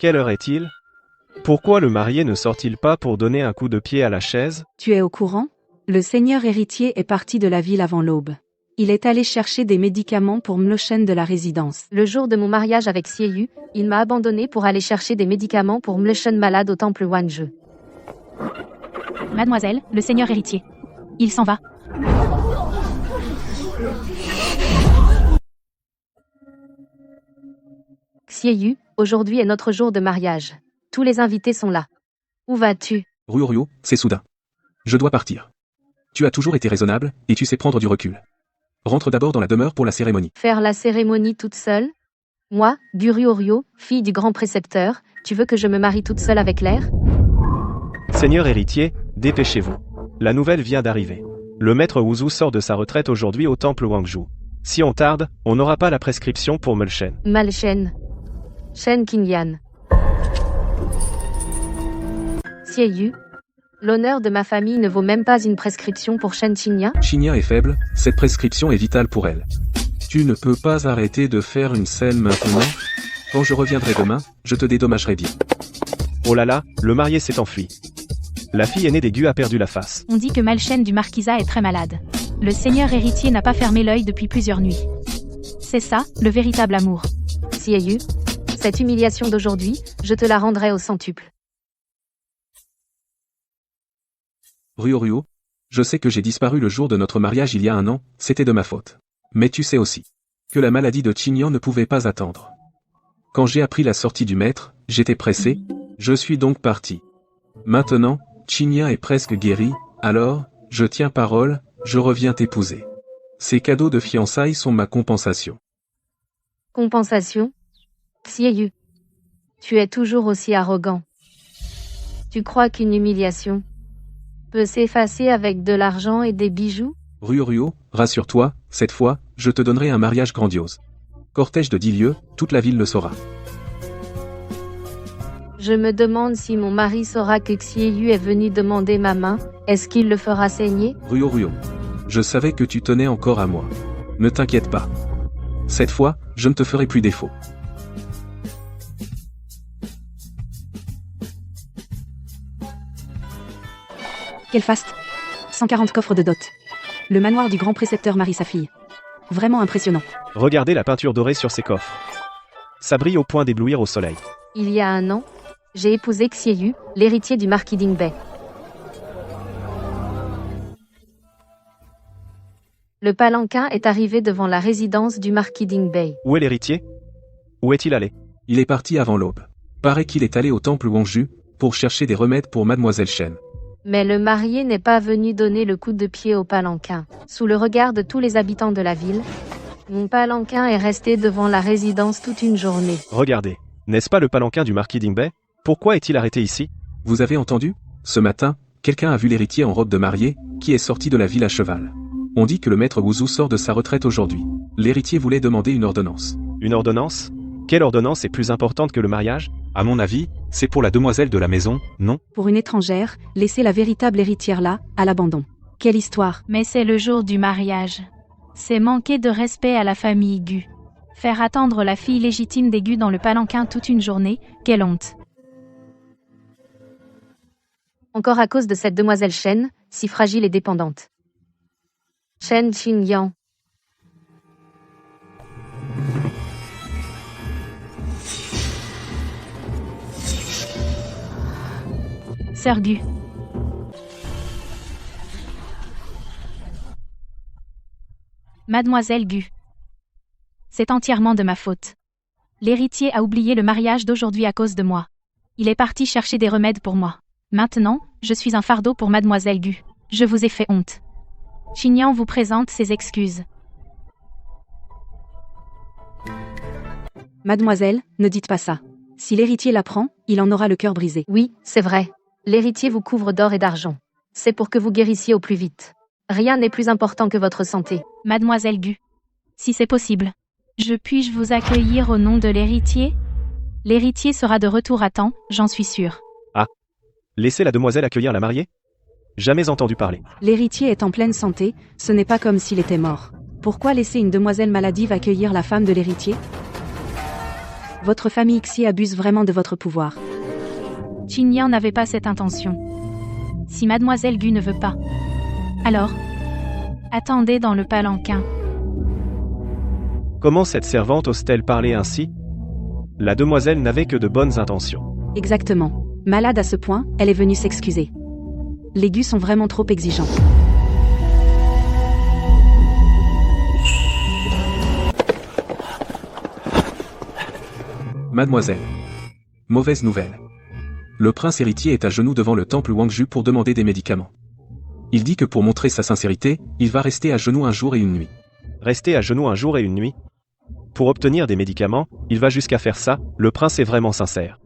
Quelle heure est-il? Pourquoi le marié ne sort-il pas pour donner un coup de pied à la chaise? Tu es au courant? Le seigneur héritier est parti de la ville avant l'aube. Il est allé chercher des médicaments pour Mlochen de la résidence. Le jour de mon mariage avec Xieyu, il m'a abandonné pour aller chercher des médicaments pour Mlochen malade au temple Wanzhe. Mademoiselle, le seigneur héritier. Il s'en va. Xieyu, aujourd'hui est notre jour de mariage. Tous les invités sont là. Où vas-tu? Ryu, c'est soudain. Je dois partir. Tu as toujours été raisonnable, et tu sais prendre du recul. Rentre d'abord dans la demeure pour la cérémonie. Faire la cérémonie toute seule? Moi, Ryu, fille du grand précepteur, tu veux que je me marie toute seule avec l'air? Seigneur héritier, dépêchez-vous. La nouvelle vient d'arriver. Le maître Wuzu sort de sa retraite aujourd'hui au temple Wangju. Si on tarde, on n'aura pas la prescription pour Mlochen. Malchen. Shen Qingyan. Xieyu. L'honneur de ma famille ne vaut même pas une prescription pour Shen Qingyan? Xingyan est faible, cette prescription est vitale pour elle. Tu ne peux pas arrêter de faire une scène maintenant? Quand je reviendrai demain, je te dédommagerai bien. Oh là là, le marié s'est enfui. La fille aînée des Gu a perdu la face. On dit que Malchen du Marquisat est très malade. Le seigneur héritier n'a pas fermé l'œil depuis plusieurs nuits. C'est ça, le véritable amour. Xieyu. Cette humiliation d'aujourd'hui, je te la rendrai au centuple. Ryu, je sais que j'ai disparu le jour de notre mariage il y a 1 an, c'était de ma faute. Mais tu sais aussi que la maladie de Qingyan ne pouvait pas attendre. Quand j'ai appris la sortie du maître, j'étais pressé, je suis donc parti. Maintenant, Qingyan est presque guéri, alors, je tiens parole, je reviens t'épouser. Ces cadeaux de fiançailles sont ma compensation. Compensation? Xieyu. Tu es toujours aussi arrogant. Tu crois qu'une humiliation peut s'effacer avec de l'argent et des bijoux? Ryu, rassure-toi, cette fois, je te donnerai un mariage grandiose. Cortège de 10 lieues, toute la ville le saura. Je me demande si mon mari saura que Xieyu est venu demander ma main, est-ce qu'il le fera saigner? Ryu, je savais que tu tenais encore à moi. Ne t'inquiète pas. Cette fois, je ne te ferai plus défaut. Quel faste! 140 coffres de dot. Le manoir du grand précepteur marie sa fille. Vraiment impressionnant. Regardez la peinture dorée sur ces coffres. Ça brille au point d'éblouir au soleil. Il y a 1 an, j'ai épousé Xieyu, l'héritier du marquis Dingbei. Le palanquin est arrivé devant la résidence du marquis Dingbei. Où est l'héritier? Où est-il allé? Il est parti avant l'aube. Paraît qu'il est allé au temple Wangju, pour chercher des remèdes pour Mademoiselle Shen. Mais le marié n'est pas venu donner le coup de pied au palanquin. Sous le regard de tous les habitants de la ville, mon palanquin est resté devant la résidence toute une journée. Regardez. N'est-ce pas le palanquin du marquis Dingbei? Pourquoi est-il arrêté ici? Vous avez entendu? Ce matin, quelqu'un a vu l'héritier en robe de mariée, qui est sorti de la ville à cheval. On dit que le maître Wuzu sort de sa retraite aujourd'hui. L'héritier voulait demander une ordonnance. Une ordonnance? Quelle ordonnance est plus importante que le mariage? À mon avis, c'est pour la demoiselle de la maison, non? Pour une étrangère, laisser la véritable héritière là, à l'abandon. Quelle histoire! Mais c'est le jour du mariage. C'est manquer de respect à la famille Gu. Faire attendre la fille légitime des Gu dans le palanquin toute une journée, quelle honte! Encore à cause de cette demoiselle Shen, si fragile et dépendante. Shen Qingyan. Sœur Gu. Mademoiselle Gu. C'est entièrement de ma faute. L'héritier a oublié le mariage d'aujourd'hui à cause de moi. Il est parti chercher des remèdes pour moi. Maintenant, je suis un fardeau pour Mademoiselle Gu. Je vous ai fait honte. Qingyan vous présente ses excuses. Mademoiselle, ne dites pas ça. Si l'héritier l'apprend, il en aura le cœur brisé. Oui, c'est vrai. L'héritier vous couvre d'or et d'argent. C'est pour que vous guérissiez au plus vite. Rien n'est plus important que votre santé. Mademoiselle Gu. Si c'est possible. Puis-je vous accueillir au nom de l'héritier? L'héritier sera de retour à temps, j'en suis sûre. Ah. Laissez la demoiselle accueillir la mariée? Jamais entendu parler. L'héritier est en pleine santé, ce n'est pas comme s'il était mort. Pourquoi laisser une demoiselle maladive accueillir la femme de l'héritier? Votre famille Xie abuse vraiment de votre pouvoir. Qingyan n'avait pas cette intention. Si mademoiselle Gu ne veut pas. Alors, attendez dans le palanquin. Comment cette servante ose-t-elle parler ainsi? La demoiselle n'avait que de bonnes intentions. Exactement. Malade à ce point, elle est venue s'excuser. Les Gu sont vraiment trop exigeants. Mademoiselle. Mauvaise nouvelle. Le prince héritier est à genoux devant le temple Wangju pour demander des médicaments. Il dit que pour montrer sa sincérité, il va rester à genoux un jour et une nuit. Rester à genoux un jour et une nuit? Pour obtenir des médicaments, il va jusqu'à faire ça, le prince est vraiment sincère.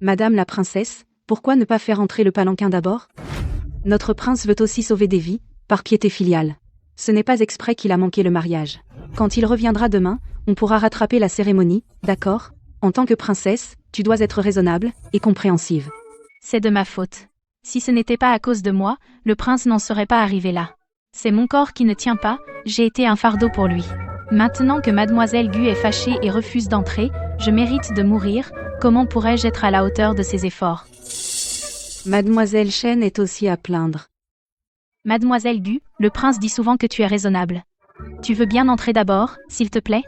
Madame la princesse, pourquoi ne pas faire entrer le palanquin d'abord? Notre prince veut aussi sauver des vies, par piété filiale. Ce n'est pas exprès qu'il a manqué le mariage. Quand il reviendra demain, on pourra rattraper la cérémonie, d'accord? En tant que princesse, tu dois être raisonnable et compréhensive. C'est de ma faute. Si ce n'était pas à cause de moi, le prince n'en serait pas arrivé là. C'est mon corps qui ne tient pas, j'ai été un fardeau pour lui. Maintenant que mademoiselle Gu est fâchée et refuse d'entrer, je mérite de mourir, comment pourrais-je être à la hauteur de ses efforts? Mademoiselle Shen est aussi à plaindre. Mademoiselle Gu, le prince dit souvent que tu es raisonnable. Tu veux bien entrer d'abord, s'il te plaît?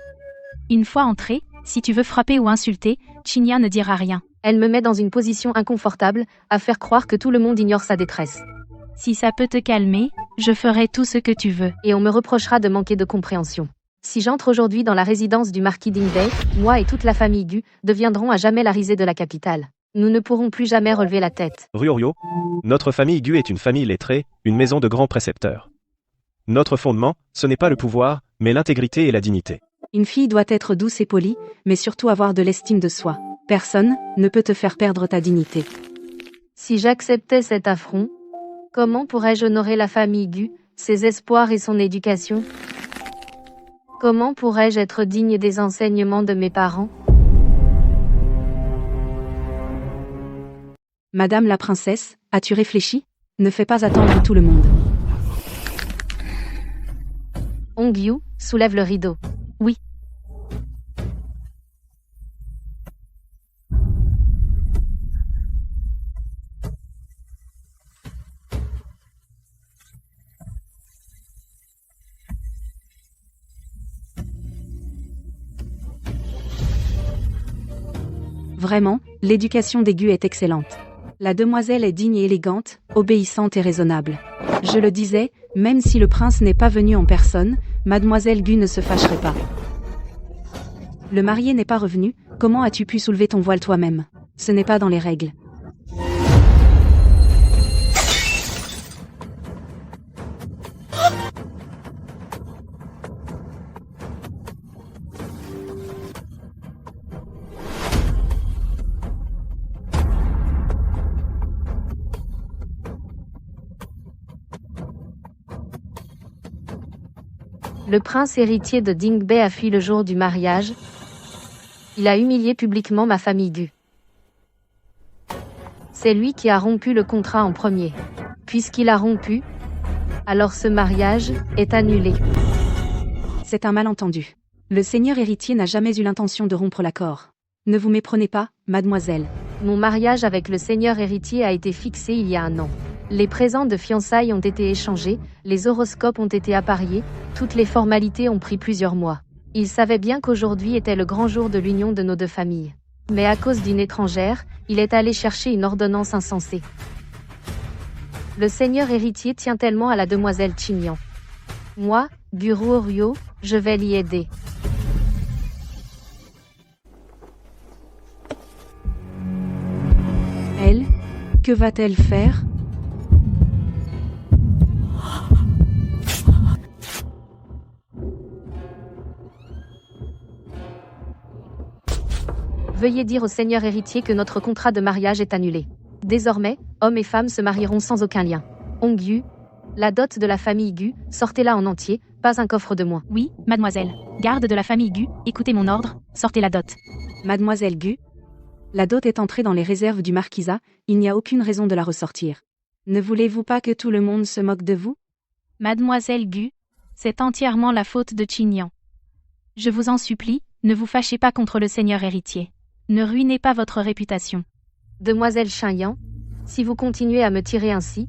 Une fois entré, si tu veux frapper ou insulter, Qingyan ne dira rien. Elle me met dans une position inconfortable, à faire croire que tout le monde ignore sa détresse. Si ça peut te calmer, je ferai tout ce que tu veux. Et on me reprochera de manquer de compréhension. Si j'entre aujourd'hui dans la résidence du marquis Dingbei, moi et toute la famille Gu deviendrons à jamais la risée de la capitale. Nous ne pourrons plus jamais relever la tête. Ryo, notre famille Gu est une famille lettrée, une maison de grands précepteurs. Notre fondement, ce n'est pas le pouvoir, mais l'intégrité et la dignité. Une fille doit être douce et polie, mais surtout avoir de l'estime de soi. Personne ne peut te faire perdre ta dignité. Si j'acceptais cet affront, comment pourrais-je honorer la famille Gu, ses espoirs et son éducation? Comment pourrais-je être digne des enseignements de mes parents? Madame la princesse, as-tu réfléchi? Ne fais pas attendre tout le monde. Hongyu soulève le rideau. Oui. Vraiment, l'éducation des Gu est excellente. La demoiselle est digne et élégante, obéissante et raisonnable. Je le disais, même si le prince n'est pas venu en personne, mademoiselle Gu ne se fâcherait pas. Le marié n'est pas revenu, comment as-tu pu soulever ton voile toi-même? Ce n'est pas dans les règles. Le prince héritier de Dingbei a fui le jour du mariage. Il a humilié publiquement ma famille Gu. C'est lui qui a rompu le contrat en premier. Puisqu'il a rompu, alors ce mariage est annulé. C'est un malentendu. Le seigneur héritier n'a jamais eu l'intention de rompre l'accord. Ne vous méprenez pas, mademoiselle. Mon mariage avec le seigneur héritier a été fixé il y a 1 an. Les présents de fiançailles ont été échangés, les horoscopes ont été appariés, toutes les formalités ont pris plusieurs mois. Il savait bien qu'aujourd'hui était le grand jour de l'union de nos 2 familles. Mais à cause d'une étrangère, il est allé chercher une ordonnance insensée. Le seigneur héritier tient tellement à la demoiselle Qingyan. Moi, Guru Ryo, je vais l'y aider. Elle, que va-t-elle faire? Veuillez dire au seigneur héritier que notre contrat de mariage est annulé. Désormais, hommes et femmes se marieront sans aucun lien. Hongyu, la dot de la famille Gu, sortez-la en entier, pas un coffre de moins. Oui, mademoiselle. Garde de la famille Gu, écoutez mon ordre, sortez la dot. Mademoiselle Gu, la dot est entrée dans les réserves du marquisat, il n'y a aucune raison de la ressortir. Ne voulez-vous pas que tout le monde se moque de vous? Mademoiselle Gu, c'est entièrement la faute de Qingyan. Je vous en supplie, Ne vous fâchez pas contre le seigneur héritier. Ne ruinez pas votre réputation. Demoiselle Xinyan, si vous continuez à me tirer ainsi,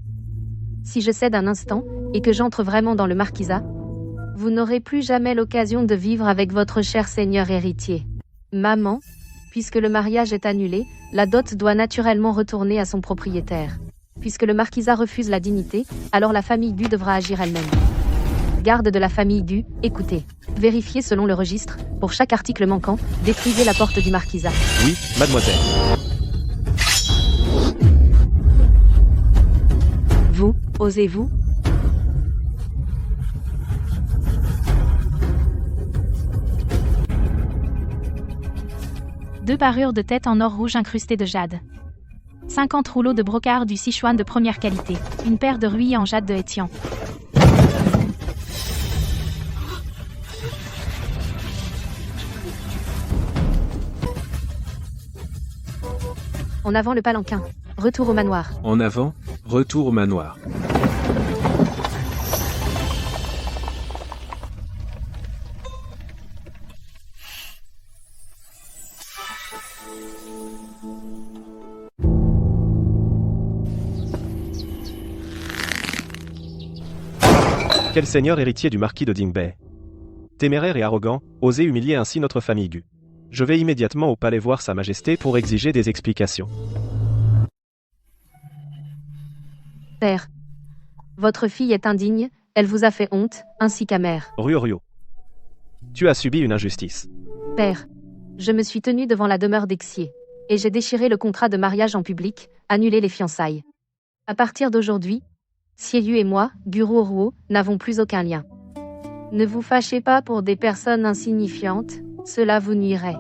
si je cède un instant, et que j'entre vraiment dans le marquisat, vous n'aurez plus jamais l'occasion de vivre avec votre cher seigneur héritier. Maman, puisque le mariage est annulé, la dot doit naturellement retourner à son propriétaire. Puisque le marquisat refuse la dignité, alors la famille Gu devra agir elle-même. Garde de la famille Gu, écoutez. Vérifiez selon le registre, pour chaque article manquant, détruisez la porte du marquisat. Oui, mademoiselle. Vous, osez-vous? Deux parures de tête en or rouge incrustées de jade. 50 rouleaux de brocart du Sichuan de première qualité. Une paire de ruilles en jade de Hétian. En avant le palanquin. Retour au manoir. En avant, retour au manoir. Quel seigneur héritier du marquis de Dingbei. Téméraire et arrogant, osez humilier ainsi notre famille Gu. Je vais immédiatement au palais voir sa majesté pour exiger des explications. Père. Votre fille est indigne, elle vous a fait honte, ainsi qu'à mère. Ryo. Tu as subi une injustice. Père. Je me suis tenue devant la demeure d'Exier. Et j'ai déchiré le contrat de mariage en public, annulé les fiançailles. À partir d'aujourd'hui, Xieyu et moi, Guru Oruo, n'avons plus aucun lien. Ne vous fâchez pas pour des personnes insignifiantes, cela vous nuirait.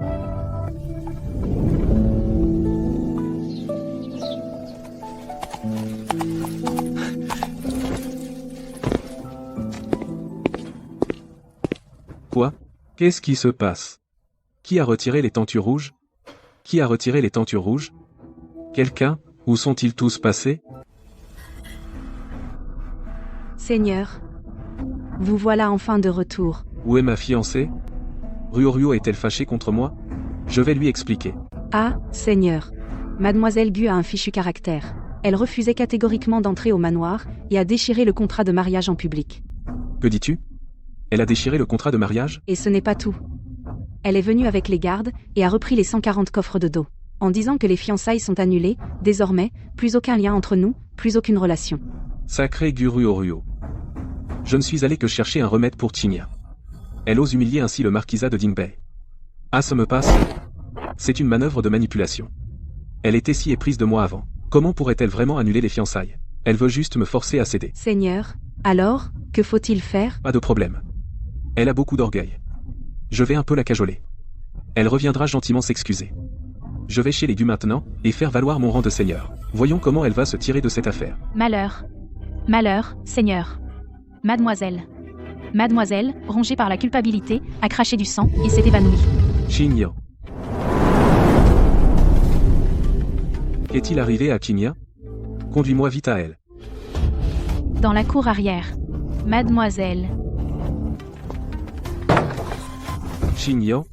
Quoi? Qu'est-ce qui se passe? Qui a retiré les tentures rouges? Qui a retiré les tentures rouges? Quelqu'un? Où sont-ils tous passés? Seigneur, vous voilà enfin de retour. Où est ma fiancée? Ryo est-elle fâchée contre moi? Je vais lui expliquer. Ah, Seigneur. Mademoiselle Gu a un fichu caractère. Elle refusait catégoriquement d'entrer au manoir et a déchiré le contrat de mariage en public. Que dis-tu? Elle a déchiré le contrat de mariage? Et ce n'est pas tout. Elle est venue avec les gardes et a repris les 140 coffres de dos. En disant que les fiançailles sont annulées, désormais, plus aucun lien entre nous, plus aucune relation. Sacré Guru Ryo. Je ne suis allé que chercher un remède pour Chinya. Elle ose humilier ainsi le marquisat de Dingbei. Ah, ça me passe. C'est une manœuvre de manipulation. Elle était si éprise de moi avant. Comment pourrait-elle vraiment annuler les fiançailles? Elle veut juste me forcer à céder. Seigneur, alors, que faut-il faire? Pas de problème. Elle a beaucoup d'orgueil. Je vais un peu la cajoler. Elle reviendra gentiment s'excuser. Je vais chez les Gu maintenant, et faire valoir mon rang de seigneur. Voyons comment elle va se tirer de cette affaire. Malheur. Malheur, seigneur. Mademoiselle. Mademoiselle, rongée par la culpabilité, a craché du sang et s'est évanouie. Chinya. Qu'est-il arrivé à Chinya? Conduis-moi vite à elle. Dans la cour arrière. Mademoiselle. Chinya.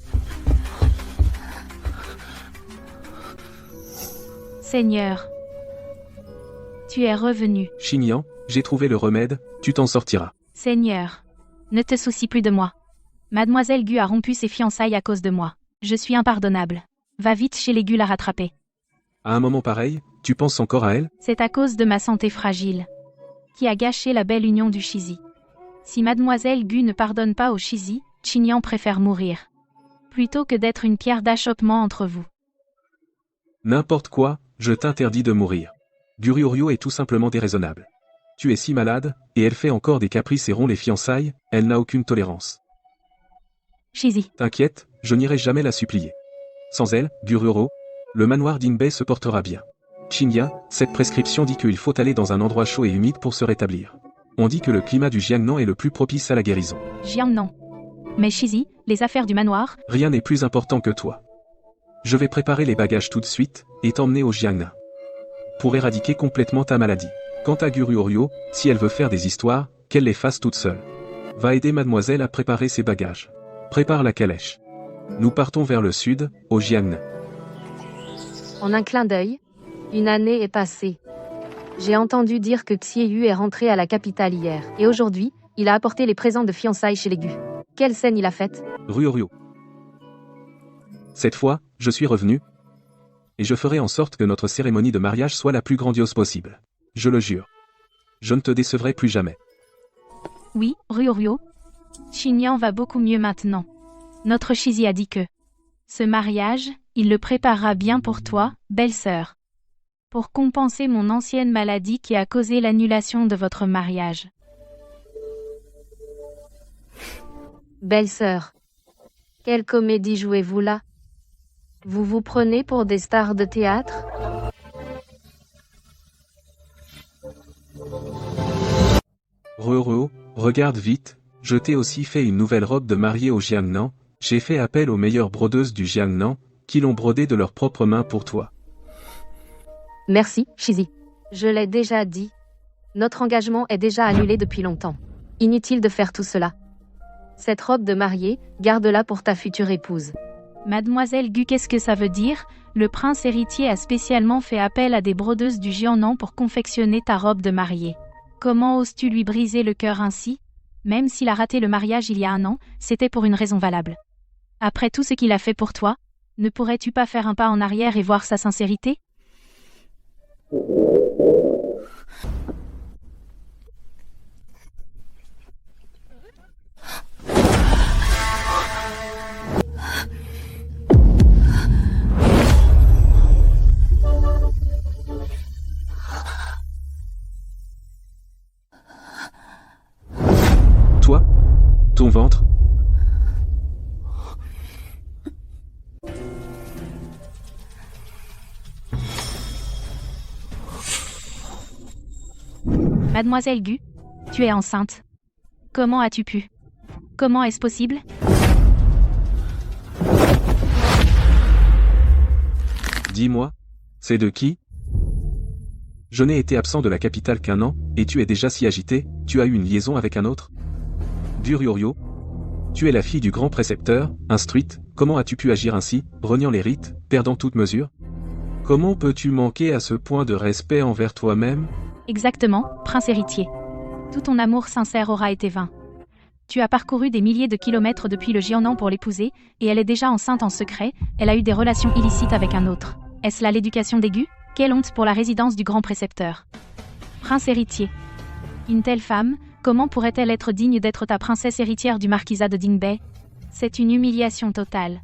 Seigneur. Tu es revenu. Chinya, j'ai trouvé le remède, tu t'en sortiras. Seigneur. Ne te soucie plus de moi. Mademoiselle Gu a rompu ses fiançailles à cause de moi. Je suis impardonnable. Va vite chez les Gu la rattraper. À un moment pareil, tu penses encore à elle? C'est à cause de ma santé fragile. Qui a gâché la belle union du Shizi. Si Mademoiselle Gu ne pardonne pas au Shizi, Chinyan préfère mourir. Plutôt que d'être une pierre d'achoppement entre vous. N'importe quoi, je t'interdis de mourir. Guru Ryo est tout simplement déraisonnable. Tu es si malade, et elle fait encore des caprices et rompt les fiançailles, elle n'a aucune tolérance. Shizi. T'inquiète, je n'irai jamais la supplier. Sans elle, Guru Ryo, le manoir d'Inbei se portera bien. Chinya, cette prescription dit qu'il faut aller dans un endroit chaud et humide pour se rétablir. On dit que le climat du Jiangnan est le plus propice à la guérison. Jiangnan. Mais Shizi, les affaires du manoir? Rien n'est plus important que toi. Je vais préparer les bagages tout de suite, et t'emmener au Jiangnan. Pour éradiquer complètement ta maladie. Quant à Guru Ryo, si elle veut faire des histoires, qu'elle les fasse toute seule. Va aider mademoiselle à préparer ses bagages. Prépare la calèche. Nous partons vers le sud, au Jiangnan. En un clin d'œil, une année est passée. J'ai entendu dire que Xiegu est rentré à la capitale hier, et aujourd'hui, il a apporté les présents de fiançailles chez les Gu. Quelle scène il a faite? Ryo. Cette fois, je suis revenu, et je ferai en sorte que notre cérémonie de mariage soit la plus grandiose possible. Je le jure. Je ne te décevrai plus jamais. Oui, Ryo. Xinyan va beaucoup mieux maintenant. Notre Shizi a dit que ce mariage, il le préparera bien pour toi, belle-sœur. Pour compenser mon ancienne maladie qui a causé l'annulation de votre mariage. Belle-sœur. Quelle comédie jouez-vous là? Vous vous prenez pour des stars de théâtre? Ryo, regarde vite, je t'ai aussi fait une nouvelle robe de mariée au Jiangnan, j'ai fait appel aux meilleures brodeuses du Jiangnan, qui l'ont brodée de leurs propres mains pour toi. Merci, Shizi. Je l'ai déjà dit. Notre engagement est déjà annulé depuis longtemps. Inutile de faire tout cela. Cette robe de mariée, garde-la pour ta future épouse. Mademoiselle Gu, qu'est-ce que ça veut dire? Le prince héritier a spécialement fait appel à des brodeuses du Jiangnan pour confectionner ta robe de mariée. Comment oses-tu lui briser le cœur ainsi? Même s'il a raté le mariage il y a un an, c'était pour une raison valable. Après tout ce qu'il a fait pour toi, ne pourrais-tu pas faire un pas en arrière et voir sa sincérité? Toi? Ton ventre? Mademoiselle Gu, tu es enceinte. Comment as-tu pu? Comment est-ce possible? Dis-moi, c'est de qui? Je n'ai été absent de la capitale qu'un an, et tu es déjà si agité, tu as eu une liaison avec un autre? Ryo, tu es la fille du grand précepteur, instruite, comment as-tu pu agir ainsi, reniant les rites, perdant toute mesure? Comment peux-tu manquer à ce point de respect envers toi-même? Exactement, prince héritier. Tout ton amour sincère aura été vain. Tu as parcouru des milliers de kilomètres depuis le Jiangnan pour l'épouser, et elle est déjà enceinte en secret, elle a eu des relations illicites avec un autre. Est-ce là l'éducation des Gu? Quelle honte pour la résidence du grand précepteur. Prince héritier. Une telle femme, comment pourrait-elle être digne d'être ta princesse héritière du marquisat de Dingbei? C'est une humiliation totale.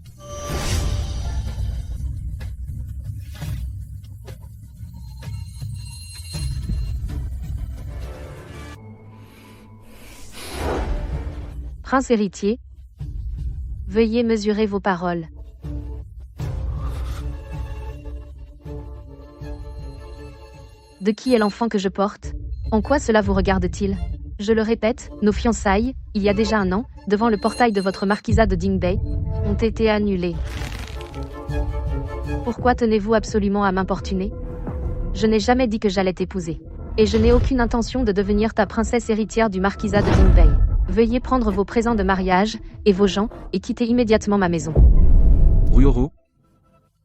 Prince héritier, veuillez mesurer vos paroles. De qui est l'enfant que je porte? En quoi cela vous regarde-t-il? Je le répète, nos fiançailles, il y a déjà un an, devant le portail de votre marquisat de Dingbei, ont été annulées. Pourquoi tenez-vous absolument à m'importuner? Je n'ai jamais dit que j'allais t'épouser. Et je n'ai aucune intention de devenir ta princesse héritière du marquisat de Dingbei. Veuillez prendre vos présents de mariage, et vos gens, et quitter immédiatement ma maison. Ryo,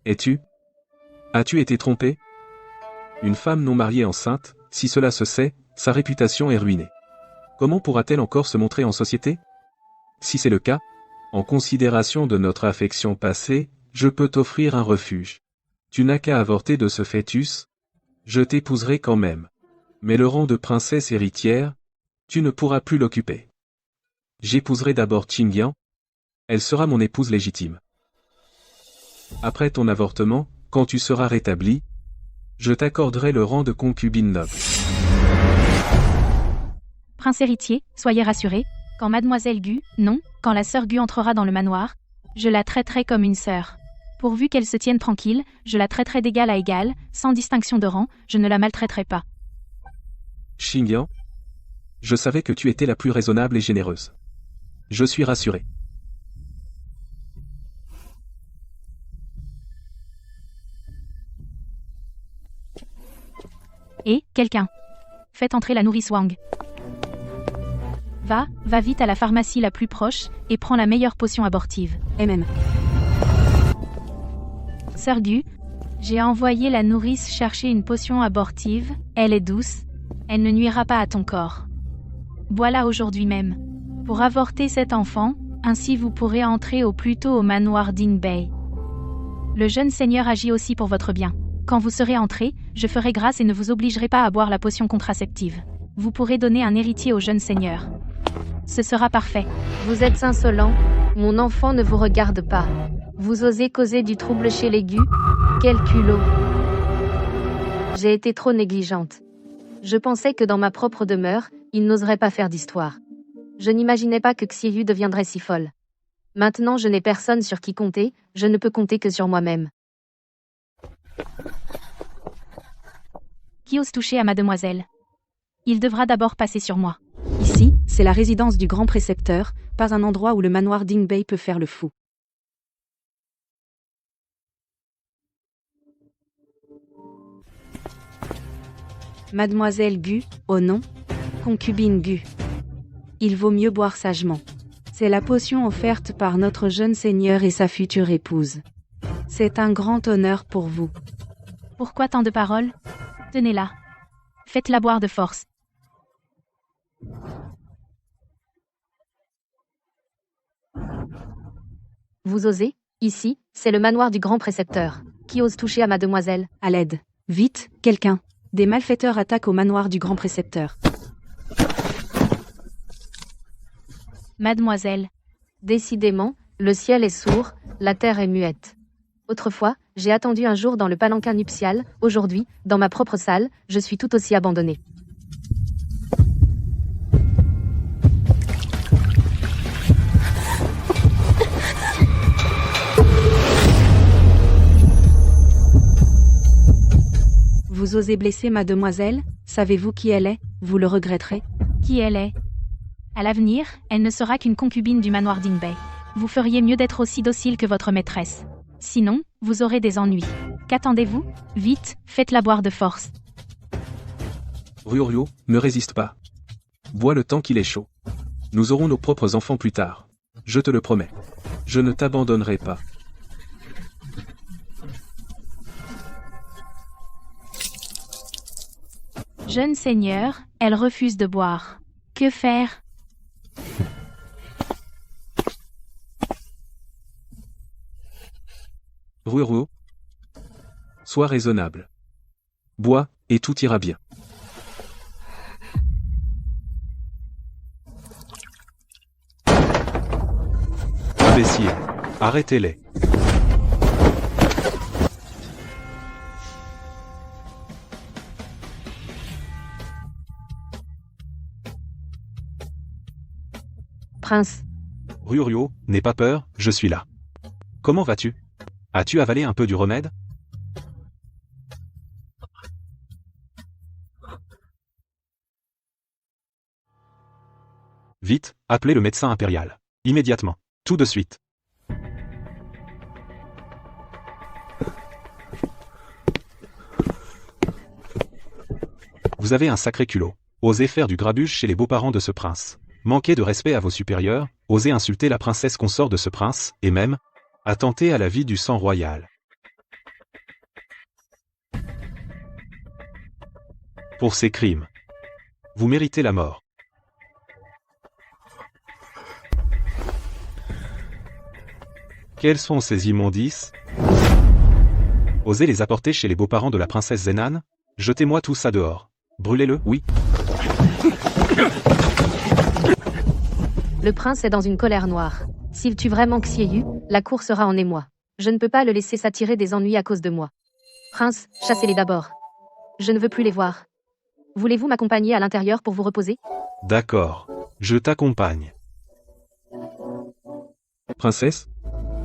as-tu été trompé? Une femme non mariée enceinte, si cela se sait, sa réputation est ruinée. Comment pourra-t-elle encore se montrer en société? Si c'est le cas, en considération de notre affection passée, je peux t'offrir un refuge. Tu n'as qu'à avorter de ce fœtus. Je t'épouserai quand même. Mais le rang de princesse héritière, tu ne pourras plus l'occuper. J'épouserai d'abord Xinyan. Elle sera mon épouse légitime. Après ton avortement, quand tu seras rétabli, je t'accorderai le rang de concubine noble. Prince héritier, soyez rassuré, quand mademoiselle Gu, non, quand la sœur Gu entrera dans le manoir, je la traiterai comme une sœur. Pourvu qu'elle se tienne tranquille, je la traiterai d'égal à égal, sans distinction de rang, je ne la maltraiterai pas. Xinyan, je savais que tu étais la plus raisonnable et généreuse. Je suis rassuré. Et, quelqu'un. Faites entrer la nourrice Wang. Va vite à la pharmacie la plus proche, et prends la meilleure potion abortive. MM. Sœur Gu, j'ai envoyé la nourrice chercher une potion abortive, elle est douce, elle ne nuira pas à ton corps. Bois-la aujourd'hui même. Pour avorter cet enfant, ainsi vous pourrez entrer au plus tôt au manoir d'Inbei. Le jeune seigneur agit aussi pour votre bien. Quand vous serez entré, je ferai grâce et ne vous obligerai pas à boire la potion contraceptive. Vous pourrez donner un héritier au jeune seigneur. Ce sera parfait. Vous êtes insolent, mon enfant ne vous regarde pas. Vous osez causer du trouble chez les Gu? Quel culot! J'ai été trop négligente. Je pensais que dans ma propre demeure, il n'oserait pas faire d'histoire. Je n'imaginais pas que Xiyu deviendrait si folle. Maintenant je n'ai personne sur qui compter, je ne peux compter que sur moi-même. Qui ose toucher à mademoiselle? Il devra d'abord passer sur moi. Ici, c'est la résidence du grand précepteur, pas un endroit où le manoir d'Inbei peut faire le fou. Mademoiselle Gu, oh non, concubine Gu. Il vaut mieux boire sagement. C'est la potion offerte par notre jeune seigneur et sa future épouse. C'est un grand honneur pour vous. Pourquoi tant de paroles? Tenez-la. Faites-la boire de force. Vous osez? Ici, c'est le manoir du grand précepteur. Qui ose toucher à mademoiselle? À l'aide. Vite, quelqu'un. Des malfaiteurs attaquent au manoir du grand précepteur. Mademoiselle. Décidément, le ciel est sourd, la terre est muette. Autrefois, j'ai attendu un jour dans le palanquin nuptial, aujourd'hui, dans ma propre salle, je suis tout aussi abandonnée. Vous osez blesser mademoiselle? Savez-vous qui elle est? Vous le regretterez. Qui elle est? À l'avenir, elle ne sera qu'une concubine du manoir d'Inbei. Vous feriez mieux d'être aussi docile que votre maîtresse. Sinon, vous aurez des ennuis. Qu'attendez-vous? Vite, faites-la boire de force. Ryuryu, ne résiste pas. Bois le temps qu'il est chaud. Nous aurons nos propres enfants plus tard. Je te le promets. Je ne t'abandonnerai pas. Jeune seigneur, elle refuse de boire. Que faire? Ryuryu, sois raisonnable. Bois, et tout ira bien. Imbécile. Arrêtez-les. Prince, Ryuryu, n'aie pas peur, je suis là. Comment vas-tu? As-tu avalé un peu du remède? Vite, appelez le médecin impérial. Immédiatement. Tout de suite. Vous avez un sacré culot. Osez faire du grabuge chez les beaux-parents de ce prince. Manquez de respect à vos supérieurs, osez insulter la princesse consort de ce prince, et même, attenter à la vie du sang royal. Pour ces crimes, vous méritez la mort. Quels sont ces immondices? Osez les apporter chez les beaux-parents de la princesse Zenan? Jetez-moi tout ça dehors. Brûlez-le, oui. le prince est dans une colère noire. S'il tue vraiment Xiyu, la cour sera en émoi. Je ne peux pas le laisser s'attirer des ennuis à cause de moi. Prince, chassez-les d'abord. Je ne veux plus les voir. Voulez-vous m'accompagner à l'intérieur pour vous reposer? D'accord. Je t'accompagne. Princesse?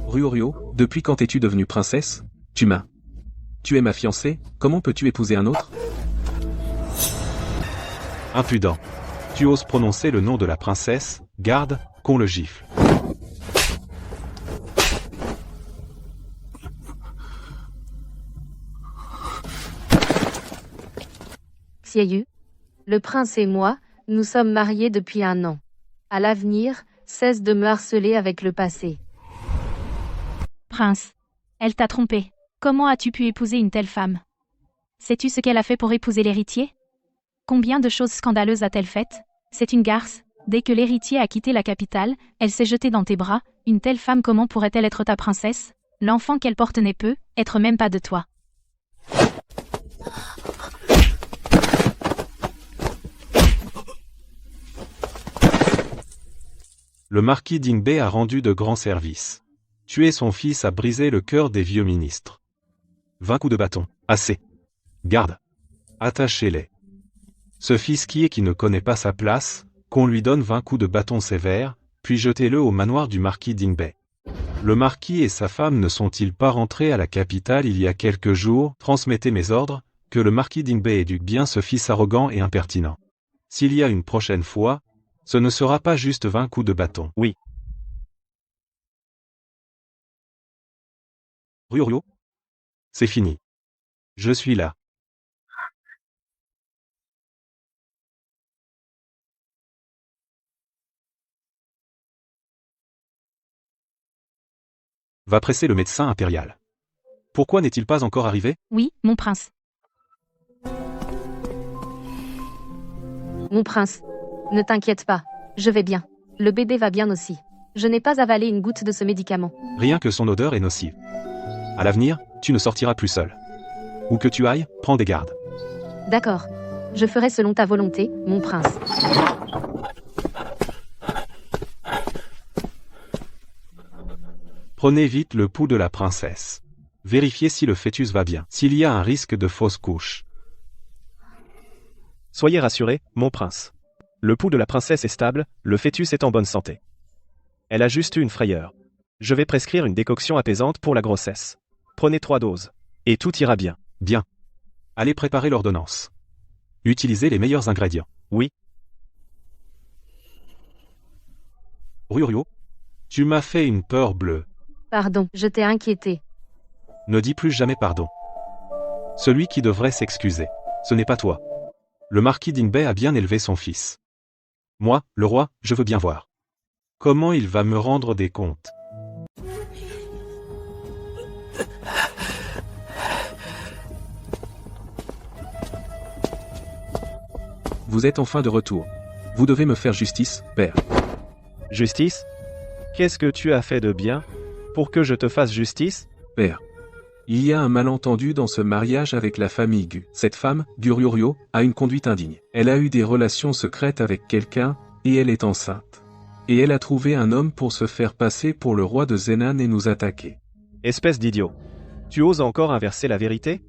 Ryuryu, depuis quand es-tu devenue princesse? Tu es ma fiancée, comment peux-tu épouser un autre? Impudent. Tu oses prononcer le nom de la princesse, garde, qu'on le gifle. Xiyu, le prince et moi, nous sommes mariés depuis 1 an. À l'avenir, cesse de me harceler avec le passé. Prince, elle t'a trompé. Comment as-tu pu épouser une telle femme? Sais-tu ce qu'elle a fait pour épouser l'héritier? Combien de choses scandaleuses a-t-elle faites? C'est une garce. Dès que l'héritier a quitté la capitale, elle s'est jetée dans tes bras. Une telle femme, comment pourrait-elle être ta princesse? L'enfant qu'elle porte ne peut être même pas de toi. Le marquis d'Ingbe a rendu de grands services. Tuer son fils a brisé le cœur des vieux ministres. 20 coups de bâton. Assez. Garde. Attachez-les. Ce fils qui ne connaît pas sa place, qu'on lui donne 20 coups de bâton sévères, puis jetez-le au manoir du marquis d'Ingbe. Le marquis et sa femme ne sont-ils pas rentrés à la capitale il y a quelques jours? Transmettez mes ordres, que le marquis d'Ingbe éduque bien ce fils arrogant et impertinent. S'il y a une prochaine fois, ce ne sera pas juste 20 coups de bâton. Oui. Ryo, c'est fini. Je suis là. Va presser le médecin impérial. Pourquoi n'est-il pas encore arrivé? Oui, mon prince. Mon prince. Ne t'inquiète pas. Je vais bien. Le bébé va bien aussi. Je n'ai pas avalé une goutte de ce médicament. Rien que son odeur est nocive. À l'avenir, tu ne sortiras plus seul. Où que tu ailles, prends des gardes. D'accord. Je ferai selon ta volonté, mon prince. Prenez vite le pouls de la princesse. Vérifiez si le fœtus va bien. S'il y a un risque de fausse couche. Soyez rassuré, mon prince. Le pouls de la princesse est stable, le fœtus est en bonne santé. Elle a juste eu une frayeur. Je vais prescrire une décoction apaisante pour la grossesse. Prenez 3 doses. Et tout ira bien. Bien. Allez préparer l'ordonnance. Utilisez les meilleurs ingrédients. Oui. Ryo, tu m'as fait une peur bleue. Pardon, je t'ai inquiété. Ne dis plus jamais pardon. Celui qui devrait s'excuser, ce n'est pas toi. Le marquis d'Ingbe a bien élevé son fils. Moi, le roi, je veux bien voir. Comment il va me rendre des comptes? Vous êtes enfin de retour. Vous devez me faire justice, père. Justice? Qu'est-ce que tu as fait de bien? Pour que je te fasse justice? Père. Il y a un malentendu dans ce mariage avec la famille Gu. Cette femme, Gururyo, a une conduite indigne. Elle a eu des relations secrètes avec quelqu'un, et elle est enceinte. Et elle a trouvé un homme pour se faire passer pour le roi de Zenan et nous attaquer. Espèce d'idiot. Tu oses encore inverser la vérité?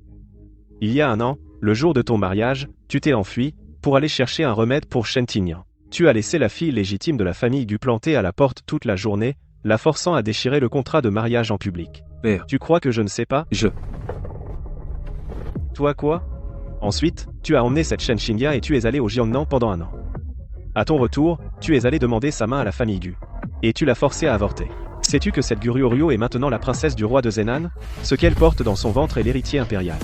Il y a un an, le jour de ton mariage, tu t'es enfui, pour aller chercher un remède pour Shen Tignan. Tu as laissé la fille légitime de la famille Gu plantée à la porte toute la journée, la forçant à déchirer le contrat de mariage en public. Père. Tu crois que je ne sais pas? Toi quoi? Ensuite, tu as emmené cette Shen Xingya et tu es allé au Jiangnan pendant 1 an. À ton retour, tu es allé demander sa main à la famille Gu. Et tu l'as forcée à avorter. Sais-tu que cette Gururyo est maintenant la princesse du roi de Zenan? Ce qu'elle porte dans son ventre est l'héritier impérial.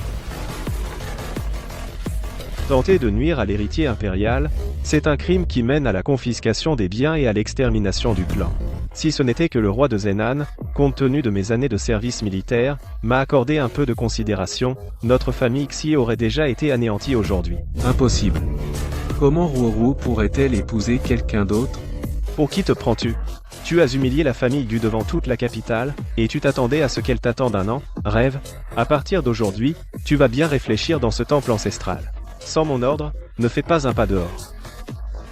Tenter de nuire à l'héritier impérial, c'est un crime qui mène à la confiscation des biens et à l'extermination du clan. Si ce n'était que le roi de Zenan, compte tenu de mes années de service militaire, m'a accordé un peu de considération, notre famille Xie aurait déjà été anéantie aujourd'hui. Impossible. Comment Ruru pourrait-elle épouser quelqu'un d'autre? Pour qui te prends-tu? Tu as humilié la famille Gu devant toute la capitale, et tu t'attendais à ce qu'elle t'attende 1 an? Rêve. À partir d'aujourd'hui, tu vas bien réfléchir dans ce temple ancestral. Sans mon ordre, ne fais pas un pas dehors.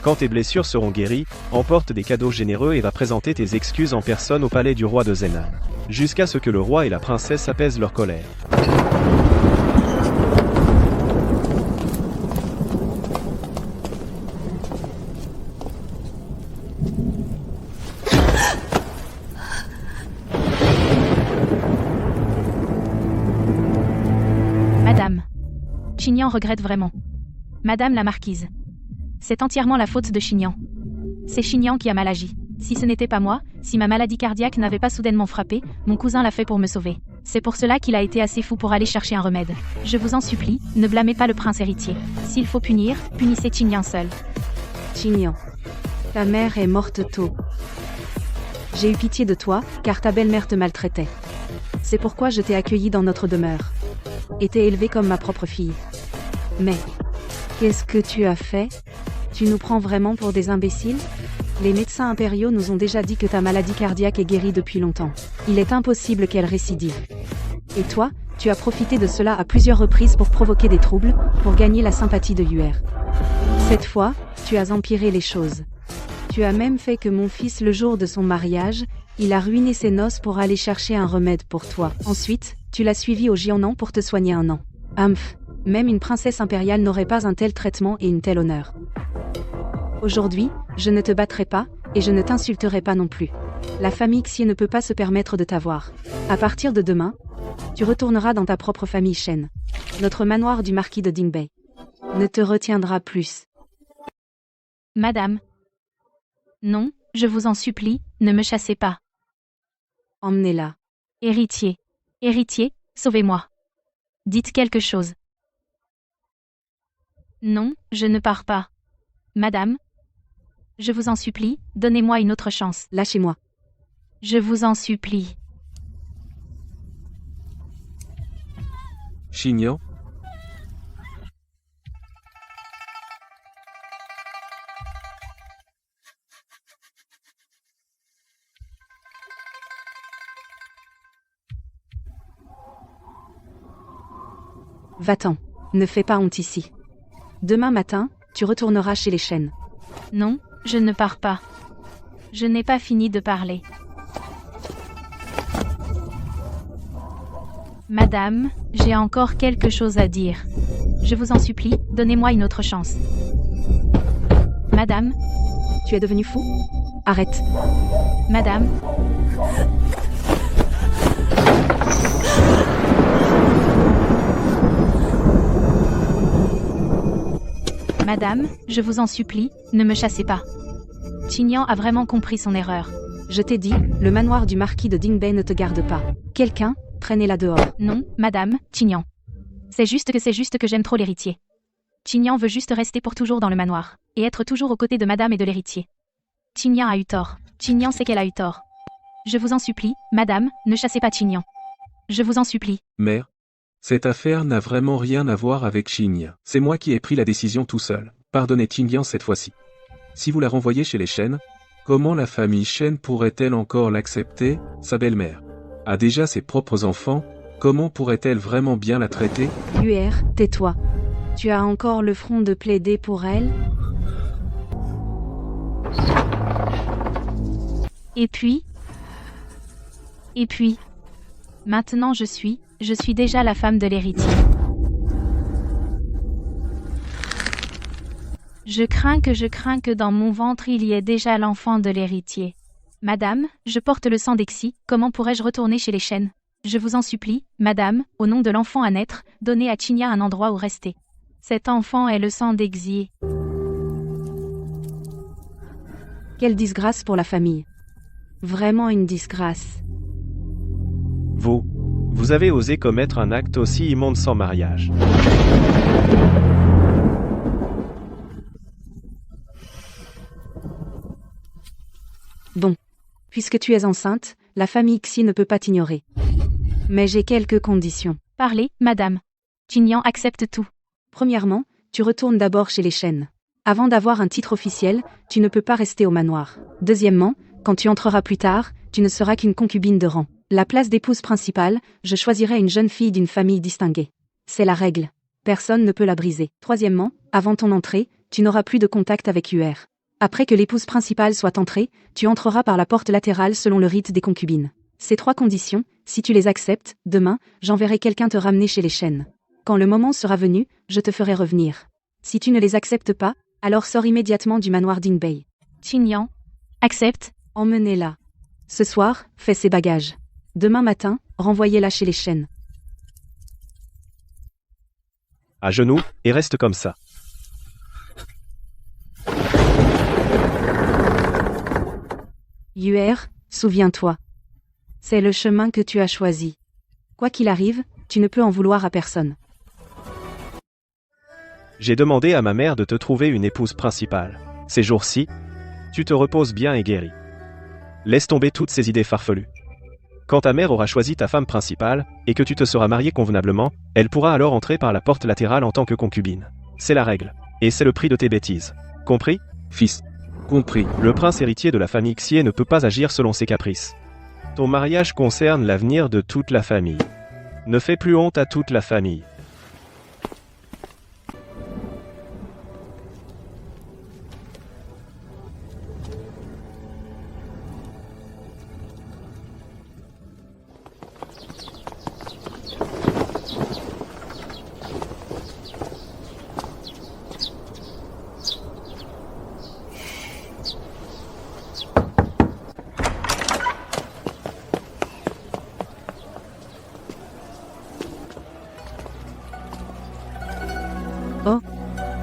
Quand tes blessures seront guéries, emporte des cadeaux généreux et va présenter tes excuses en personne au palais du roi de Zenan. Jusqu'à ce que le roi et la princesse apaisent leur colère. Madame. Chignan regrette vraiment. Madame la marquise. C'est entièrement la faute de Chignan. C'est Chignan qui a mal agi. Si ce n'était pas moi, si ma maladie cardiaque n'avait pas soudainement frappé, mon cousin l'a fait pour me sauver. C'est pour cela qu'il a été assez fou pour aller chercher un remède. Je vous en supplie, ne blâmez pas le prince héritier. S'il faut punir, punissez Chignan seul. Chignan. Ta mère est morte tôt. J'ai eu pitié de toi, car ta belle-mère te maltraitait. C'est pourquoi je t'ai accueillie dans notre demeure. Et t'ai élevée comme ma propre fille. Mais, qu'est-ce que tu as fait? Tu nous prends vraiment pour des imbéciles? Les médecins impériaux nous ont déjà dit que ta maladie cardiaque est guérie depuis longtemps. Il est impossible qu'elle récidive. Et toi, tu as profité de cela à plusieurs reprises pour provoquer des troubles, pour gagner la sympathie de Yuer. Cette fois, tu as empiré les choses. Tu as même fait que mon fils, le jour de son mariage, il a ruiné ses noces pour aller chercher un remède pour toi. Ensuite, tu l'as suivi au Jianan pour te soigner un an. Humph, même une princesse impériale n'aurait pas un tel traitement et une telle honneur. Aujourd'hui, je ne te battrai pas, et je ne t'insulterai pas non plus. La famille Xie ne peut pas se permettre de t'avoir. À partir de demain, tu retourneras dans ta propre famille Shen. Notre manoir du marquis de Dingbei ne te retiendra plus. Madame. Non, je vous en supplie, ne me chassez pas. Emmenez-la. Héritier. Héritier, sauvez-moi. Dites quelque chose. Non, je ne pars pas. Madame. Je vous en supplie, donnez-moi une autre chance. Lâchez-moi. Je vous en supplie. Xingyan, Va-t'en. Ne fais pas honte ici. Demain matin, tu retourneras chez les Shen. Non, je ne pars pas. Je n'ai pas fini de parler. Madame, j'ai encore quelque chose à dire. Je vous en supplie, donnez-moi une autre chance. Madame, Tu es devenu fou? Arrête. madame. Madame, je vous en supplie, ne me chassez pas. Qingyan a vraiment compris son erreur. Je t'ai dit, le manoir du marquis de Dingbei ne te garde pas. Quelqu'un, traînez-la dehors. Non, madame, Qingyan. C'est juste que j'aime trop l'héritier. Qingyan veut juste rester pour toujours dans le manoir, et être toujours aux côtés de madame et de l'héritier. Qingyan a eu tort. Qingyan sait qu'elle a eu tort. Je vous en supplie, madame, ne chassez pas Qingyan. Je vous en supplie. mère. Cette affaire n'a vraiment rien à voir avec Xingyan. C'est moi qui ai pris la décision tout seul. Pardonnez Xingyan cette fois-ci. Si vous la renvoyez chez les Shen, comment la famille Shen pourrait-elle encore l'accepter? Sa belle-mère a déjà ses propres enfants, comment pourrait-elle vraiment bien la traiter? Yuer, tais-toi. Tu as encore le front de plaider pour elle? Et puis, maintenant je suis déjà la femme de l'héritier. Je crains que dans mon ventre il y ait déjà l'enfant de l'héritier. Madame, je porte le sang d'Exi, comment pourrais-je retourner chez les Shen? Je vous en supplie, madame, au nom de l'enfant à naître, donnez à Qingyan un endroit où rester. Cet enfant est le sang d'Exi. Quelle disgrâce pour la famille. Vraiment une disgrâce. Vous avez osé commettre un acte aussi immonde sans mariage. Bon. Puisque tu es enceinte, la famille Xi ne peut pas t'ignorer. Mais j'ai quelques conditions. Parlez, madame. Qingyan accepte tout. Premièrement, tu retournes d'abord chez les Shen. Avant d'avoir un titre officiel, tu ne peux pas rester au manoir. Deuxièmement, quand tu entreras plus tard, tu ne seras qu'une concubine de rang. La place d'épouse principale, je choisirai une jeune fille d'une famille distinguée. C'est la règle. Personne ne peut la briser. Troisièmement, avant ton entrée, tu n'auras plus de contact avec Yuer. Après que l'épouse principale soit entrée, tu entreras par la porte latérale selon le rite des concubines. Ces 3 conditions, si tu les acceptes, demain, j'enverrai quelqu'un te ramener chez les Shen. Quand le moment sera venu, je te ferai revenir. Si tu ne les acceptes pas, alors sors immédiatement du manoir Dingbei. Qingyan accepte. Emmenez-la. Ce soir, fais ses bagages. Demain matin, renvoyez-la chez les Shen. À genoux, et reste comme ça. Yuer, souviens-toi. C'est le chemin que tu as choisi. Quoi qu'il arrive, tu ne peux en vouloir à personne. J'ai demandé à ma mère de te trouver une épouse principale. Ces jours-ci, tu te reposes bien et guéris. Laisse tomber toutes ces idées farfelues. Quand ta mère aura choisi ta femme principale, et que tu te seras marié convenablement, elle pourra alors entrer par la porte latérale en tant que concubine. C'est la règle. Et c'est le prix de tes bêtises. Compris? Fils. Compris. Le prince héritier de la famille Xie ne peut pas agir selon ses caprices. Ton mariage concerne l'avenir de toute la famille. Ne fais plus honte à toute la famille.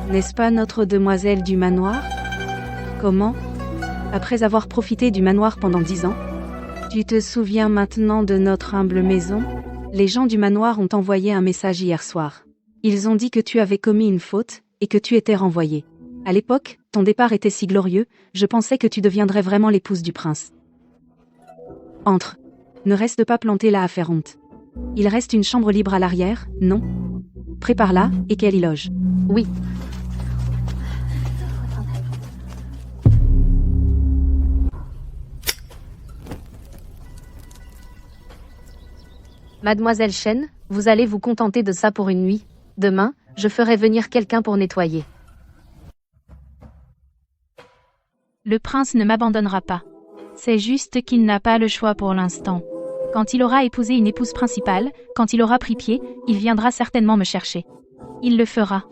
N'est-ce pas notre demoiselle du manoir? Comment? Après avoir profité du manoir pendant 10 ans? Tu te souviens maintenant de notre humble maison? Les gens du manoir ont envoyé un message hier soir. Ils ont dit que tu avais commis une faute, et que tu étais renvoyé. À l'époque, ton départ était si glorieux, je pensais que tu deviendrais vraiment l'épouse du prince. Entre. Ne reste pas planté là à faire honte. Il reste une chambre libre à l'arrière, non? Prépare-la, et qu'elle y loge. Oui. Mademoiselle Chen, vous allez vous contenter de ça pour une nuit. Demain, je ferai venir quelqu'un pour nettoyer. Le prince ne m'abandonnera pas. C'est juste qu'il n'a pas le choix pour l'instant. Quand il aura épousé une épouse principale, quand il aura pris pied, il viendra certainement me chercher. Il le fera.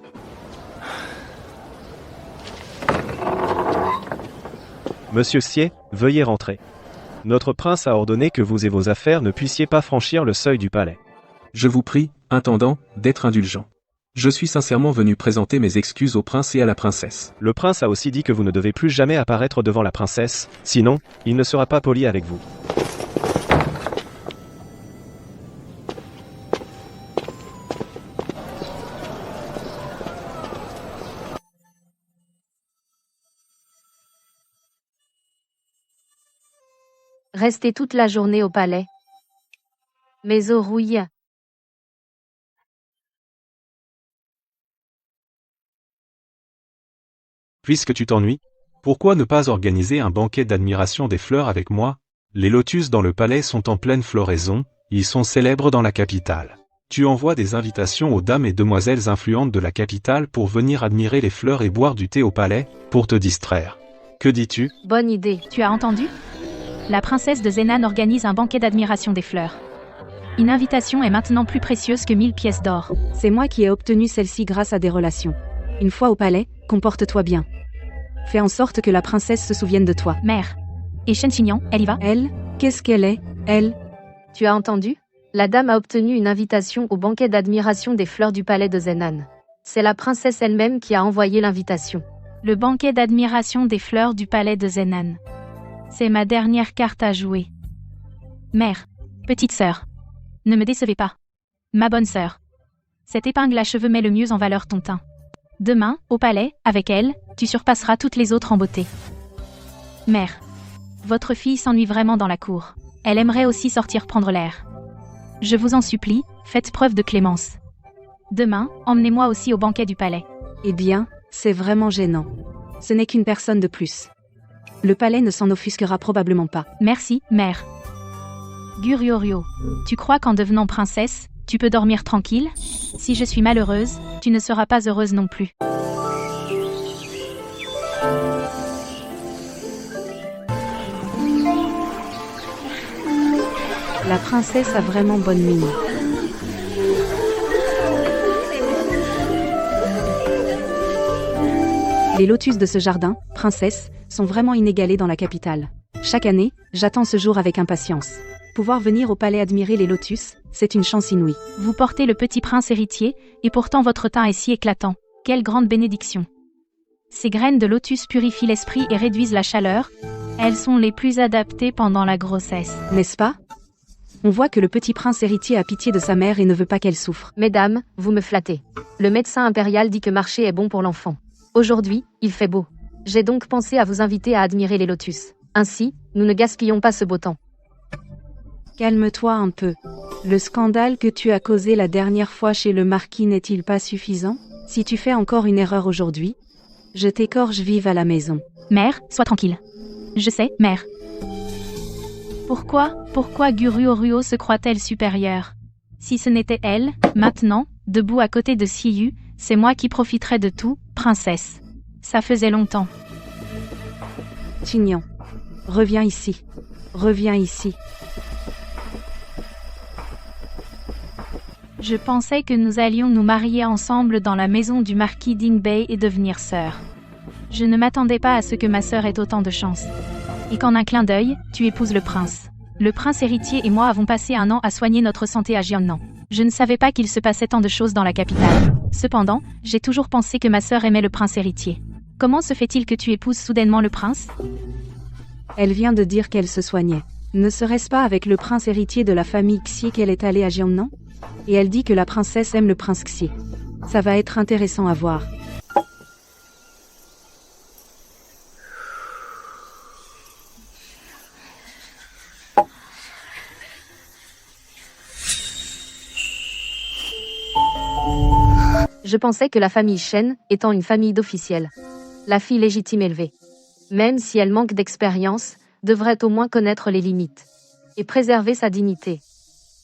Monsieur Xie, veuillez rentrer. Notre prince a ordonné que vous et vos affaires ne puissiez pas franchir le seuil du palais. Je vous prie, intendant, d'être indulgent. Je suis sincèrement venu présenter mes excuses au prince et à la princesse. Le prince a aussi dit que vous ne devez plus jamais apparaître devant la princesse, sinon, il ne sera pas poli avec vous. Restez toute la journée au palais. Mais au rouille. Puisque tu t'ennuies, pourquoi ne pas organiser un banquet d'admiration des fleurs avec moi? Les lotus dans le palais sont en pleine floraison, ils sont célèbres dans la capitale. Tu envoies des invitations aux dames et demoiselles influentes de la capitale pour venir admirer les fleurs et boire du thé au palais, pour te distraire. Que dis-tu? Bonne idée. Tu as entendu? La princesse de Zenan organise un banquet d'admiration des fleurs. Une invitation est maintenant plus précieuse que 1000 pièces d'or. C'est moi qui ai obtenu celle-ci grâce à des relations. Une fois au palais, comporte-toi bien. Fais en sorte que la princesse se souvienne de toi. Mère. Et Shen Qingyang, elle y va? Elle? Qu'est-ce qu'elle est, elle? Tu as entendu? La dame a obtenu une invitation au banquet d'admiration des fleurs du palais de Zenan. C'est la princesse elle-même qui a envoyé l'invitation. Le banquet d'admiration des fleurs du palais de Zenan. C'est ma dernière carte à jouer. Mère. Petite sœur. Ne me décevez pas. Ma bonne sœur. Cette épingle à cheveux met le mieux en valeur ton teint. Demain, au palais, avec elle, tu surpasseras toutes les autres en beauté. Mère. Votre fille s'ennuie vraiment dans la cour. Elle aimerait aussi sortir prendre l'air. Je vous en supplie, faites preuve de clémence. Demain, emmenez-moi aussi au banquet du palais. Eh bien, c'est vraiment gênant. Ce n'est qu'une personne de plus. Le palais ne s'en offusquera probablement pas. Merci, mère. Guriorio, tu crois qu'en devenant princesse, tu peux dormir tranquille? Si je suis malheureuse, tu ne seras pas heureuse non plus. La princesse a vraiment bonne mine. Les lotus de ce jardin, princesse, sont vraiment inégalés dans la capitale. Chaque année, j'attends ce jour avec impatience. Pouvoir venir au palais admirer les lotus, c'est une chance inouïe. Vous portez le petit prince héritier, et pourtant votre teint est si éclatant. Quelle grande bénédiction. Ces graines de lotus purifient l'esprit et réduisent la chaleur. Elles sont les plus adaptées pendant la grossesse. N'est-ce pas? On voit que le petit prince héritier a pitié de sa mère et ne veut pas qu'elle souffre. Mesdames, vous me flattez. Le médecin impérial dit que marcher est bon pour l'enfant. Aujourd'hui, il fait beau. J'ai donc pensé à vous inviter à admirer les lotus. Ainsi, nous ne gaspillons pas ce beau temps. Calme-toi un peu. Le scandale que tu as causé la dernière fois chez le marquis n'est-il pas suffisant? Si tu fais encore une erreur aujourd'hui, je t'écorche vive à la maison. Mère, sois tranquille. Je sais, mère. Pourquoi Guruo se croit-elle supérieure? Si ce n'était elle, maintenant, debout à côté de Siyu, c'est moi qui profiterais de tout, princesse. Ça faisait longtemps. Chignon. Reviens ici. Reviens ici. Je pensais que nous allions nous marier ensemble dans la maison du marquis Dingbei et devenir sœurs. Je ne m'attendais pas à ce que ma sœur ait autant de chance. Et qu'en un clin d'œil, tu épouses le prince. Le prince héritier et moi avons passé un an à soigner notre santé à Jiangnan. Je ne savais pas qu'il se passait tant de choses dans la capitale. Cependant, j'ai toujours pensé que ma sœur aimait le prince héritier. Comment se fait-il que tu épouses soudainement le prince? Elle vient de dire qu'elle se soignait. Ne serait-ce pas avec le prince héritier de la famille Xie qu'elle est allée à Jiangnan? Et elle dit que la princesse aime le prince Xie. Ça va être intéressant à voir. Je pensais que la famille Shen, étant une famille d'officiels, la fille légitime élevée, même si elle manque d'expérience, devrait au moins connaître les limites et préserver sa dignité.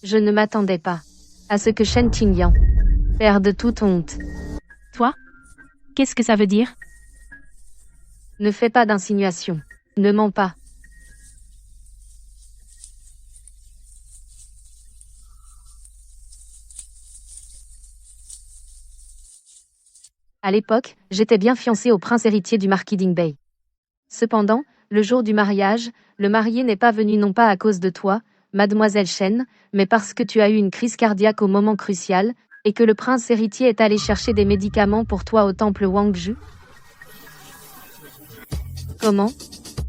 Je ne m'attendais pas à ce que Shen Qingyang perde toute honte. Toi? Qu'est-ce que ça veut dire? Ne fais pas d'insinuations. Ne mens pas. À l'époque, j'étais bien fiancée au prince héritier du marquis Dingbei. Cependant, le jour du mariage, le marié n'est pas venu non pas à cause de toi, mademoiselle Shen, mais parce que tu as eu une crise cardiaque au moment crucial, et que le prince héritier est allé chercher des médicaments pour toi au temple Wangju. Comment?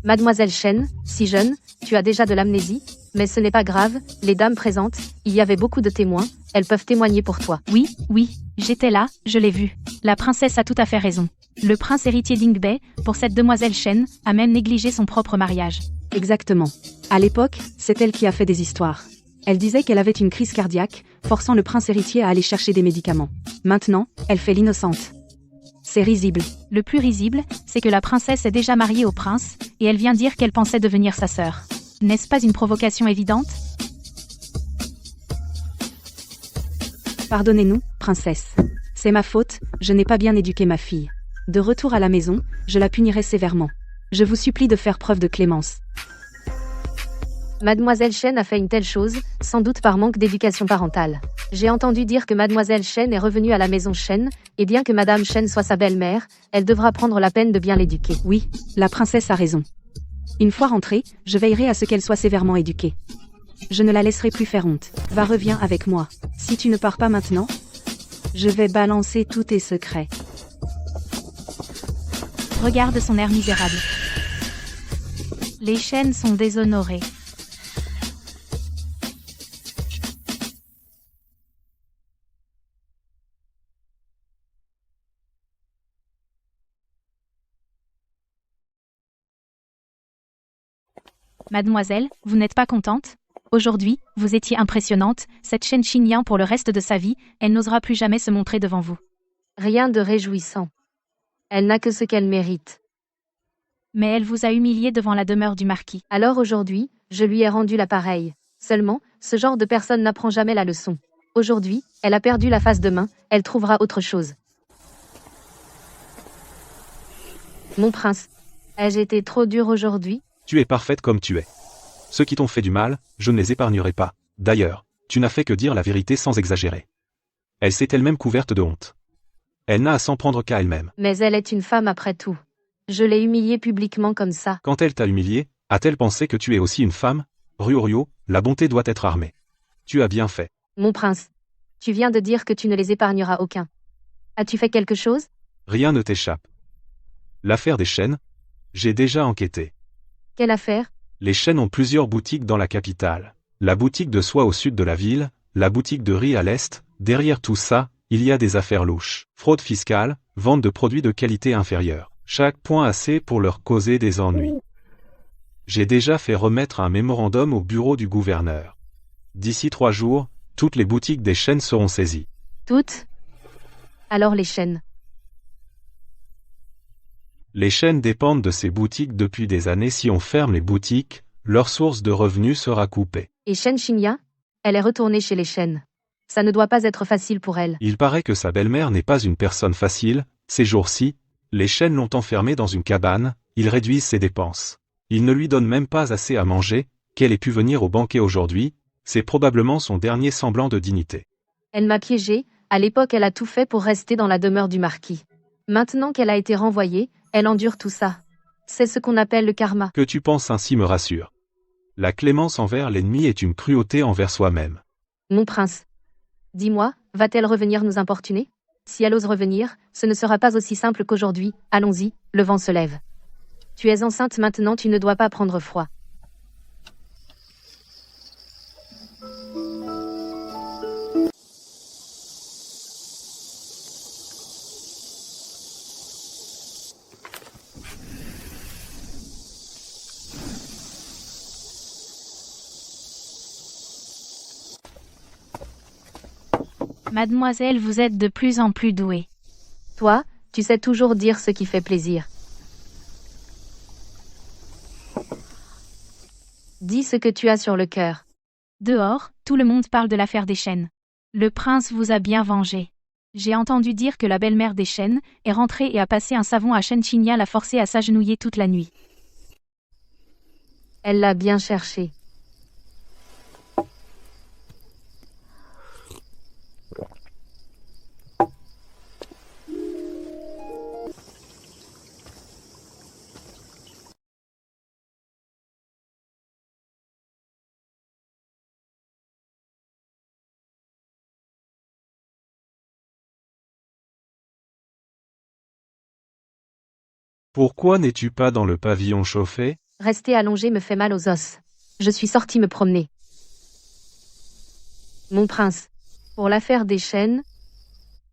Mademoiselle Shen, si jeune, tu as déjà de l'amnésie? Mais ce n'est pas grave, les dames présentes, il y avait beaucoup de témoins, elles peuvent témoigner pour toi. Oui, j'étais là, je l'ai vu. La princesse a tout à fait raison. Le prince héritier Dingbei, pour cette demoiselle Shen, a même négligé son propre mariage. Exactement. À l'époque, c'est elle qui a fait des histoires. Elle disait qu'elle avait une crise cardiaque, forçant le prince héritier à aller chercher des médicaments. Maintenant, elle fait l'innocente. C'est risible. Le plus risible, c'est que la princesse est déjà mariée au prince, et elle vient dire qu'elle pensait devenir sa sœur. N'est-ce pas une provocation évidente? Pardonnez-nous, princesse. C'est ma faute, je n'ai pas bien éduqué ma fille. De retour à la maison, je la punirai sévèrement. Je vous supplie de faire preuve de clémence. Mademoiselle Shen a fait une telle chose, sans doute par manque d'éducation parentale. J'ai entendu dire que Mademoiselle Shen est revenue à la maison Shen, et bien que Madame Shen soit sa belle-mère, elle devra prendre la peine de bien l'éduquer. Oui, la princesse a raison. Une fois rentrée, je veillerai à ce qu'elle soit sévèrement éduquée. Je ne la laisserai plus faire honte. Va, reviens avec moi. Si tu ne pars pas maintenant, je vais balancer tous tes secrets. Regarde son air misérable. Les Shen sont déshonorés. Mademoiselle, vous n'êtes pas contente? Aujourd'hui, vous étiez impressionnante, cette Shen Qingyang pour le reste de sa vie, elle n'osera plus jamais se montrer devant vous. Rien de réjouissant. Elle n'a que ce qu'elle mérite. Mais elle vous a humilié devant la demeure du marquis. Alors aujourd'hui, je lui ai rendu l'appareil. Seulement, ce genre de personne n'apprend jamais la leçon. Aujourd'hui, elle a perdu la face de main, elle trouvera autre chose. Mon prince, ai-je été trop dur aujourd'hui? Tu es parfaite comme tu es. Ceux qui t'ont fait du mal, je ne les épargnerai pas. D'ailleurs, tu n'as fait que dire la vérité sans exagérer. Elle s'est elle-même couverte de honte. Elle n'a à s'en prendre qu'à elle-même. Mais elle est une femme après tout. Je l'ai humiliée publiquement comme ça. Quand elle t'a humilié, a-t-elle pensé que tu es aussi une femme? Ruorio, la bonté doit être armée. Tu as bien fait. Mon prince, tu viens de dire que tu ne les épargneras aucun. As-tu fait quelque chose? Rien ne t'échappe. L'affaire des Shen, j'ai déjà enquêté. Quelle affaire? Les Shen ont plusieurs boutiques dans la capitale. La boutique de soie au sud de la ville, la boutique de riz à l'est. Derrière tout ça, il y a des affaires louches. Fraude fiscale, vente de produits de qualité inférieure. Chaque point assez pour leur causer des ennuis. J'ai déjà fait remettre un mémorandum au bureau du gouverneur. D'ici 3 jours, toutes les boutiques des chaînes seront saisies. Toutes? Alors les chaînes. Les chaînes dépendent de ces boutiques depuis des années. Si on ferme les boutiques, leur source de revenus sera coupée. Et Shen Xingya? Elle est retournée chez les chaînes. Ça ne doit pas être facile pour elle. Il paraît que sa belle-mère n'est pas une personne facile. Ces jours-ci, les chaînes l'ont enfermée dans une cabane, ils réduisent ses dépenses. Ils ne lui donnent même pas assez à manger, qu'elle ait pu venir au banquet aujourd'hui, c'est probablement son dernier semblant de dignité. Elle m'a piégée, à l'époque elle a tout fait pour rester dans la demeure du marquis. Maintenant qu'elle a été renvoyée, elle endure tout ça. C'est ce qu'on appelle le karma. Que tu penses ainsi me rassure. La clémence envers l'ennemi est une cruauté envers soi-même. Mon prince. Dis-moi, va-t-elle revenir nous importuner? Si elle ose revenir, ce ne sera pas aussi simple qu'aujourd'hui. Allons-y, le vent se lève. Tu es enceinte maintenant, tu ne dois pas prendre froid. Mademoiselle, vous êtes de plus en plus douée. Toi, tu sais toujours dire ce qui fait plaisir. Dis ce que tu as sur le cœur. Dehors, tout le monde parle de l'affaire des chaînes. Le prince vous a bien vengé. J'ai entendu dire que la belle-mère des chaînes est rentrée et a passé un savon à Shen Xingya l'a forcé à s'agenouiller toute la nuit. Elle l'a bien cherché. Pourquoi n'es-tu pas dans le pavillon chauffé? Rester allongé me fait mal aux os. Je suis sortie me promener. Mon prince. Pour l'affaire des chaînes.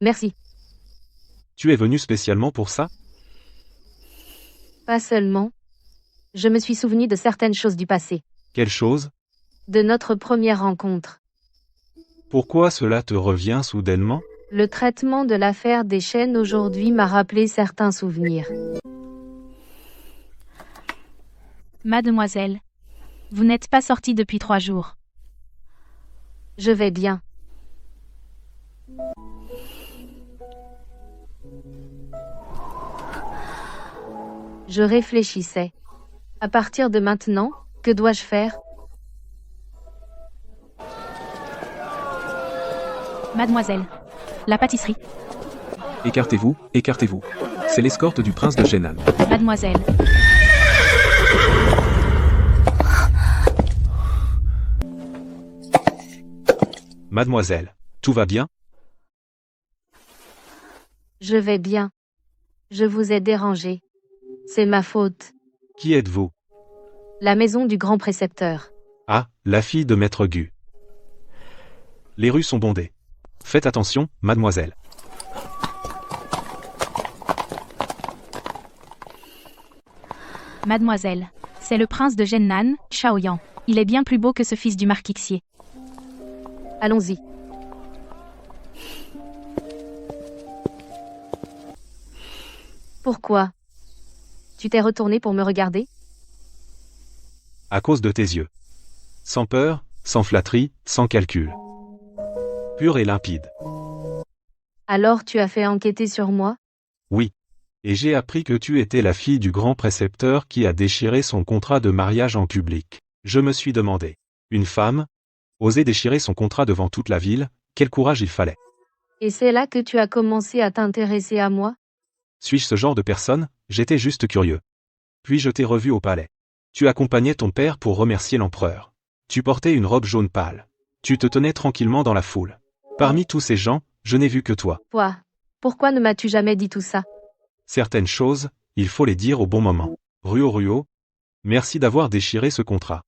Merci. Tu es venu spécialement pour ça? Pas seulement. Je me suis souvenu de certaines choses du passé. Quelle chose? De notre première rencontre. Pourquoi cela te revient soudainement? Le traitement de l'affaire des chaînes aujourd'hui m'a rappelé certains souvenirs. Mademoiselle, vous n'êtes pas sortie depuis 3 jours. Je vais bien. Je réfléchissais. À partir de maintenant, que dois-je faire? Mademoiselle, la pâtisserie. Écartez-vous, écartez-vous. C'est l'escorte du prince de Shenan. Mademoiselle, Mademoiselle, tout va bien? Je vais bien. Je vous ai dérangé. C'est ma faute. Qui êtes-vous? La maison du grand précepteur. Ah, la fille de Maître Gu. Les rues sont bondées. Faites attention, mademoiselle. mademoiselle, c'est le prince de Gennan, Shaoyan. Il est bien plus beau que ce fils du marquis Xie. Allons-y. Pourquoi? Tu t'es retourné pour me regarder? À cause de tes yeux. Sans peur, sans flatterie, sans calcul. Pur et limpide. Alors tu as fait enquêter sur moi? Oui. Et j'ai appris que tu étais la fille du grand précepteur qui a déchiré son contrat de mariage en public. Je me suis demandé. Une femme? Oser déchirer son contrat devant toute la ville, quel courage il fallait. Et c'est là que tu as commencé à t'intéresser à moi? Suis-je ce genre de personne? J'étais juste curieux. Puis je t'ai revu au palais. Tu accompagnais ton père pour remercier l'empereur. Tu portais une robe jaune pâle. Tu te tenais tranquillement dans la foule. Parmi tous ces gens, je n'ai vu que toi. Toi, pourquoi ne m'as-tu jamais dit tout ça? Certaines choses, il faut les dire au bon moment. Ruo, merci d'avoir déchiré ce contrat.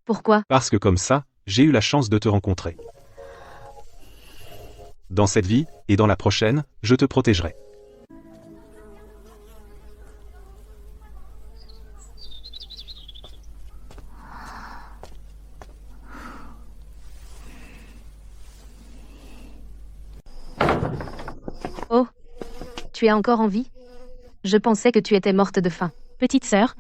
Pourquoi? Parce que comme ça, j'ai eu la chance de te rencontrer. Dans cette vie, et dans la prochaine, je te protégerai. Tu es encore en vie? Je pensais que tu étais morte de faim. Petite sœur,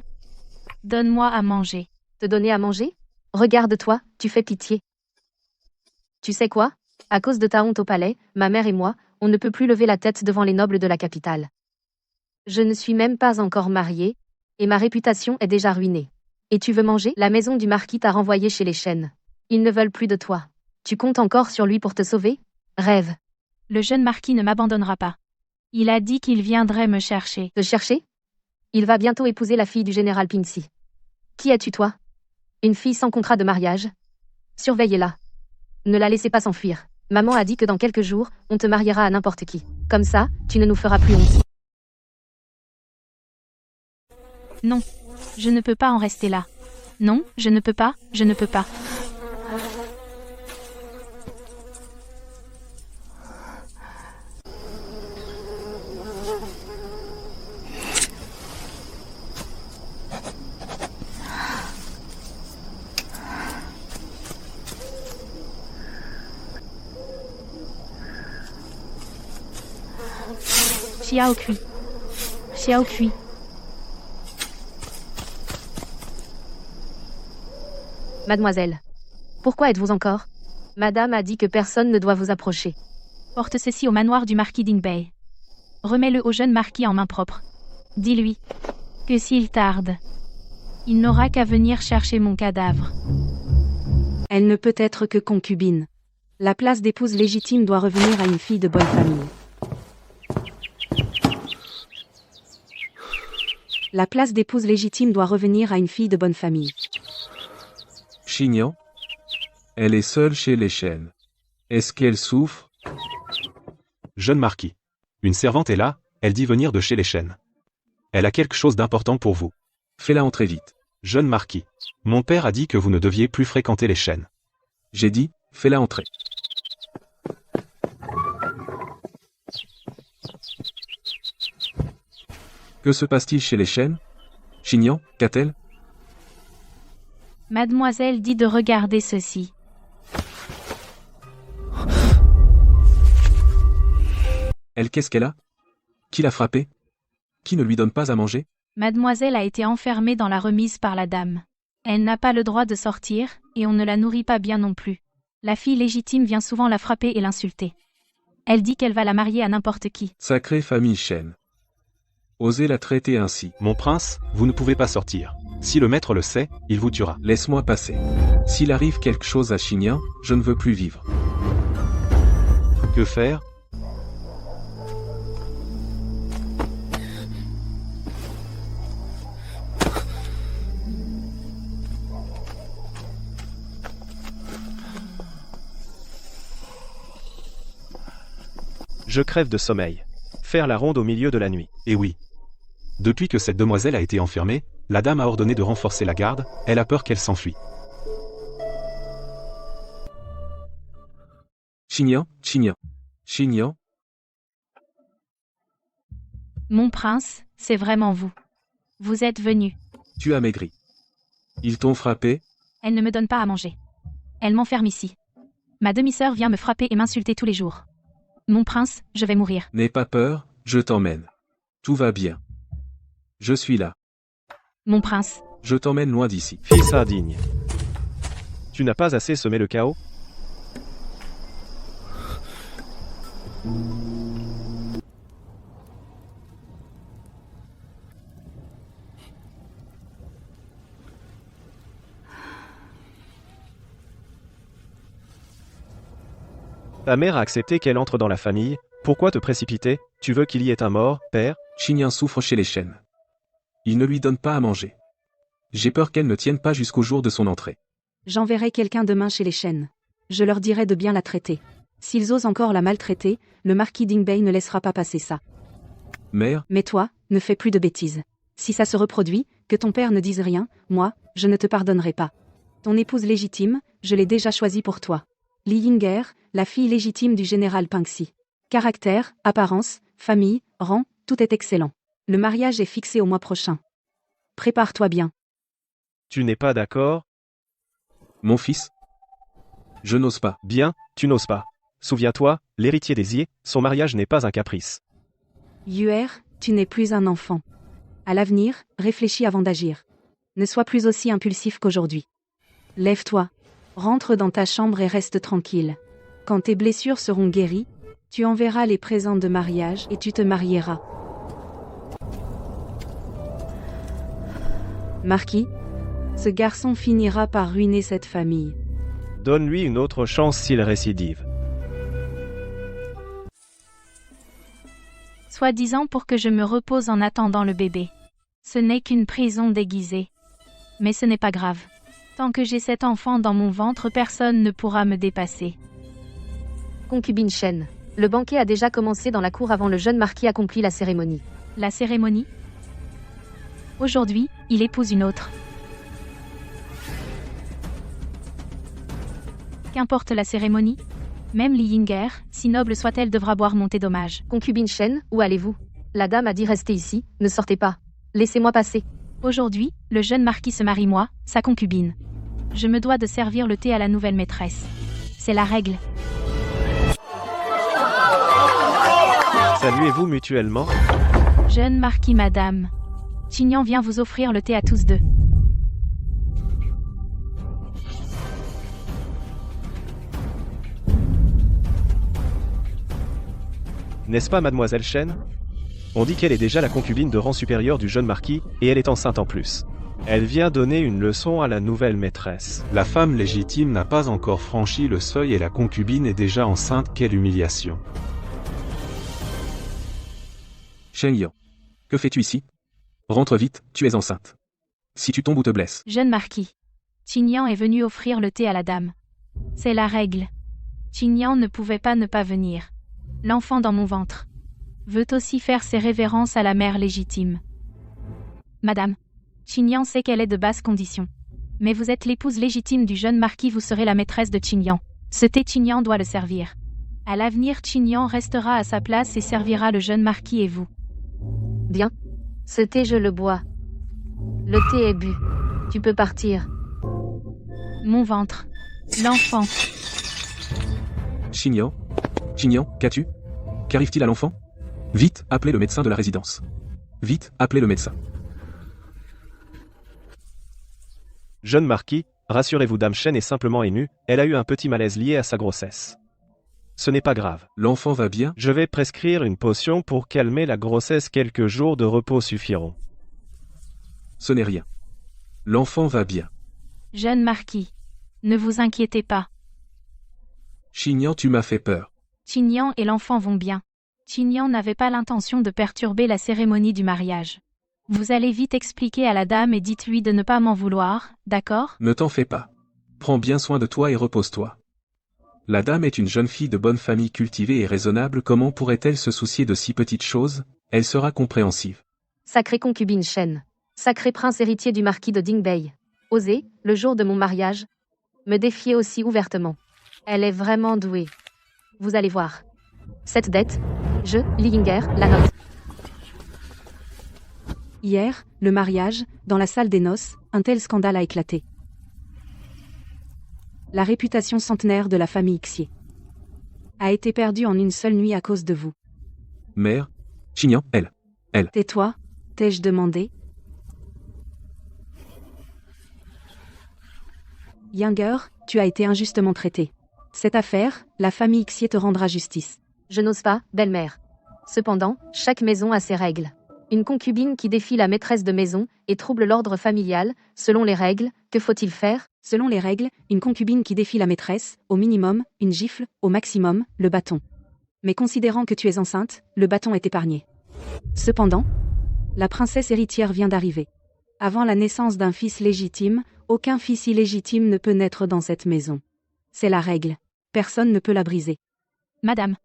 donne-moi à manger. Te donner à manger? Regarde-toi, tu fais pitié. Tu sais quoi? À cause de ta honte au palais, ma mère et moi, on ne peut plus lever la tête devant les nobles de la capitale. Je ne suis même pas encore mariée, et ma réputation est déjà ruinée. Et tu veux manger? La maison du marquis t'a renvoyé chez les chênes. Ils ne veulent plus de toi. Tu comptes encore sur lui pour te sauver? Rêve. Le jeune marquis ne m'abandonnera pas. Il a dit qu'il viendrait me chercher. Te chercher? Il va bientôt épouser la fille du général Pinksy. Qui es-tu toi? Une fille sans contrat de mariage? Surveillez-la. Ne la laissez pas s'enfuir. Maman a dit que dans quelques jours, on te mariera à n'importe qui. Comme ça, tu ne nous feras plus honte. Non, je ne peux pas en rester là. Non, je ne peux pas, je ne peux pas. Xiao Kui. Xiao Kui. Mademoiselle. Pourquoi êtes-vous encore? Madame a dit que personne ne doit vous approcher. Porte ceci au manoir du marquis Dingbei. Remets-le au jeune marquis en main propre. Dis-lui que s'il tarde, il n'aura qu'à venir chercher mon cadavre. Elle ne peut être que concubine. La place d'épouse légitime doit revenir à une fille de bonne famille. La place d'épouse légitime doit revenir à une fille de bonne famille. Xignan? Elle est seule chez les chênes. Est-ce qu'elle souffre? Jeune marquis. Une servante est là, elle dit venir de chez les chênes. Elle a quelque chose d'important pour vous. Fais-la entrer vite. Jeune marquis. Mon père a dit que vous ne deviez plus fréquenter les chênes. J'ai dit, fais-la entrer. Que se passe-t-il chez les chênes? Xignan, qu'a-t-elle? Mademoiselle dit de regarder ceci. Elle, qu'est-ce qu'elle a? Qui l'a frappée? Qui ne lui donne pas à manger? Mademoiselle a été enfermée dans la remise par la dame. Elle n'a pas le droit de sortir, et on ne la nourrit pas bien non plus. La fille légitime vient souvent la frapper et l'insulter. Elle dit qu'elle va la marier à n'importe qui. Sacrée famille chêne. Osez la traiter ainsi. Mon prince, vous ne pouvez pas sortir. Si le maître le sait, il vous tuera. Laisse-moi passer. S'il arrive quelque chose à Xignan, je ne veux plus vivre. Que faire? Je crève de sommeil. Faire la ronde au milieu de la nuit. Eh oui. Depuis que cette demoiselle a été enfermée, la dame a ordonné de renforcer la garde, elle a peur qu'elle s'enfuit. Xignan, Xignan. Xignan, Mon prince, c'est vraiment vous. Vous êtes venu. tu as maigri. Ils t'ont frappé? Elle ne me donne pas à manger. Elle m'enferme ici. Ma demi-sœur vient me frapper et m'insulter tous les jours. Mon prince, je vais mourir. N'aie pas peur, je t'emmène. Tout va bien. Je suis là. Mon prince, Je t'emmène loin d'ici. Fils indigne. Tu n'as pas assez semé le chaos? Ta mère a accepté qu'elle entre dans la famille, pourquoi te précipiter? Tu veux qu'il y ait un mort, père? Xignan souffre chez les chênes. Il ne lui donne pas à manger. J'ai peur qu'elle ne tienne pas jusqu'au jour de son entrée. J'enverrai quelqu'un demain chez les chênes. Je leur dirai de bien la traiter. S'ils osent encore la maltraiter, le marquis Dingbei ne laissera pas passer ça. Mère, Mais toi, ne fais plus de bêtises. Si ça se reproduit, que ton père ne dise rien, moi, je ne te pardonnerai pas. Ton épouse légitime, je l'ai déjà choisie pour toi. Li Yinger, la fille légitime du général Pinksy. Caractère, apparence, famille, rang, tout est excellent. Le mariage est fixé au mois prochain. Prépare-toi bien. Tu n'es pas d'accord? mon fils? Je n'ose pas. Bien, tu n'oses pas. Souviens-toi, l'héritier des Yé, son mariage n'est pas un caprice. Yuer, tu n'es plus un enfant. À l'avenir, réfléchis avant d'agir. Ne sois plus aussi impulsif qu'aujourd'hui. Lève-toi, rentre dans ta chambre et reste tranquille. Quand tes blessures seront guéries, tu enverras les présents de mariage et tu te marieras. Marquis, ce garçon finira par ruiner cette famille. Donne-lui une autre chance s'il récidive. Soi-disant pour que je me repose en attendant le bébé. Ce n'est qu'une prison déguisée. Mais ce n'est pas grave. Tant que j'ai cet enfant dans mon ventre, personne ne pourra me dépasser. Concubine Shen. Le banquet a déjà commencé dans la cour avant le jeune marquis accomplit la cérémonie. La cérémonie? Aujourd'hui, il épouse une autre. Qu'importe la cérémonie, même Li Yinger, si noble soit-elle, devra boire mon thé d'hommage. Concubine Shen, où allez-vous? La dame a dit rester ici, ne sortez pas. Laissez-moi passer. Aujourd'hui, le jeune marquis se marie, moi, sa concubine. Je me dois de servir le thé à la nouvelle maîtresse. C'est la règle. Saluez-vous mutuellement. Jeune marquis, madame. Chignan vient vous offrir le thé à tous deux. N'est-ce pas mademoiselle Shen? On dit qu'elle est déjà la concubine de rang supérieur du jeune marquis, et elle est enceinte en plus. Elle vient donner une leçon à la nouvelle maîtresse. La femme légitime n'a pas encore franchi le seuil et la concubine est déjà enceinte, quelle humiliation. Shen Yan. Que fais-tu ici? Rentre vite, tu es enceinte. Si tu tombes ou te blesses. Jeune marquis. Chignan est venu offrir le thé à la dame. C'est la règle. Chignan ne pouvait pas ne pas venir. L'enfant dans mon ventre veut aussi faire ses révérences à la mère légitime. Madame, Chignan sait qu'elle est de basse condition. Mais vous êtes l'épouse légitime du jeune marquis, vous serez la maîtresse de Chignan. Ce thé, Chignan doit le servir. À l'avenir, Chignan restera à sa place et servira le jeune marquis et vous. Bien. Ce thé, je le bois. Le thé est bu. Tu peux partir. Mon ventre. L'enfant. Chignan, qu'as-tu? Qu'arrive-t-il à l'enfant? Vite, appelez le médecin de la résidence. Vite, appelez le médecin. Jeune marquis, rassurez-vous, dame Shen est simplement émue, elle a eu un petit malaise lié à sa grossesse. Ce n'est pas grave. L'enfant va bien? Je vais prescrire une potion pour calmer la grossesse, quelques jours de repos suffiront. Ce n'est rien. L'enfant va bien. Jeune marquis. Ne vous inquiétez pas. Chignan, tu m'as fait peur. Chignan et l'enfant vont bien. Chignan n'avait pas l'intention de perturber la cérémonie du mariage. Vous allez vite expliquer à la dame et dites-lui de ne pas m'en vouloir, d'accord? Ne t'en fais pas. Prends bien soin de toi et repose-toi. La dame est une jeune fille de bonne famille cultivée et raisonnable, comment pourrait-elle se soucier de si petites choses? Elle sera compréhensive. Sacrée concubine Shen. Sacré prince héritier du marquis de Dingbei. Osez, le jour de mon mariage, me défier aussi ouvertement. Elle est vraiment douée. Vous allez voir. Cette dette, je, Li Yinger, la note. Hier, le mariage, dans la salle des noces, un tel scandale a éclaté. La réputation centenaire de la famille Xier a été perdue en une seule nuit à cause de vous. Mère, Chignan, elle. Tais-toi, t'ai-je demandé? Yinger, tu as été injustement traité. Cette affaire, la famille Xier te rendra justice. Je n'ose pas, belle-mère. Cependant, chaque maison a ses règles. Une concubine qui défie la maîtresse de maison et trouble l'ordre familial, selon les règles, que faut-il faire? Selon les règles, une concubine qui défie la maîtresse, au minimum, une gifle, au maximum, le bâton. Mais considérant que tu es enceinte, le bâton est épargné. Cependant, la princesse héritière vient d'arriver. Avant la naissance d'un fils légitime, aucun fils illégitime ne peut naître dans cette maison. C'est la règle. Personne ne peut la briser. Madame.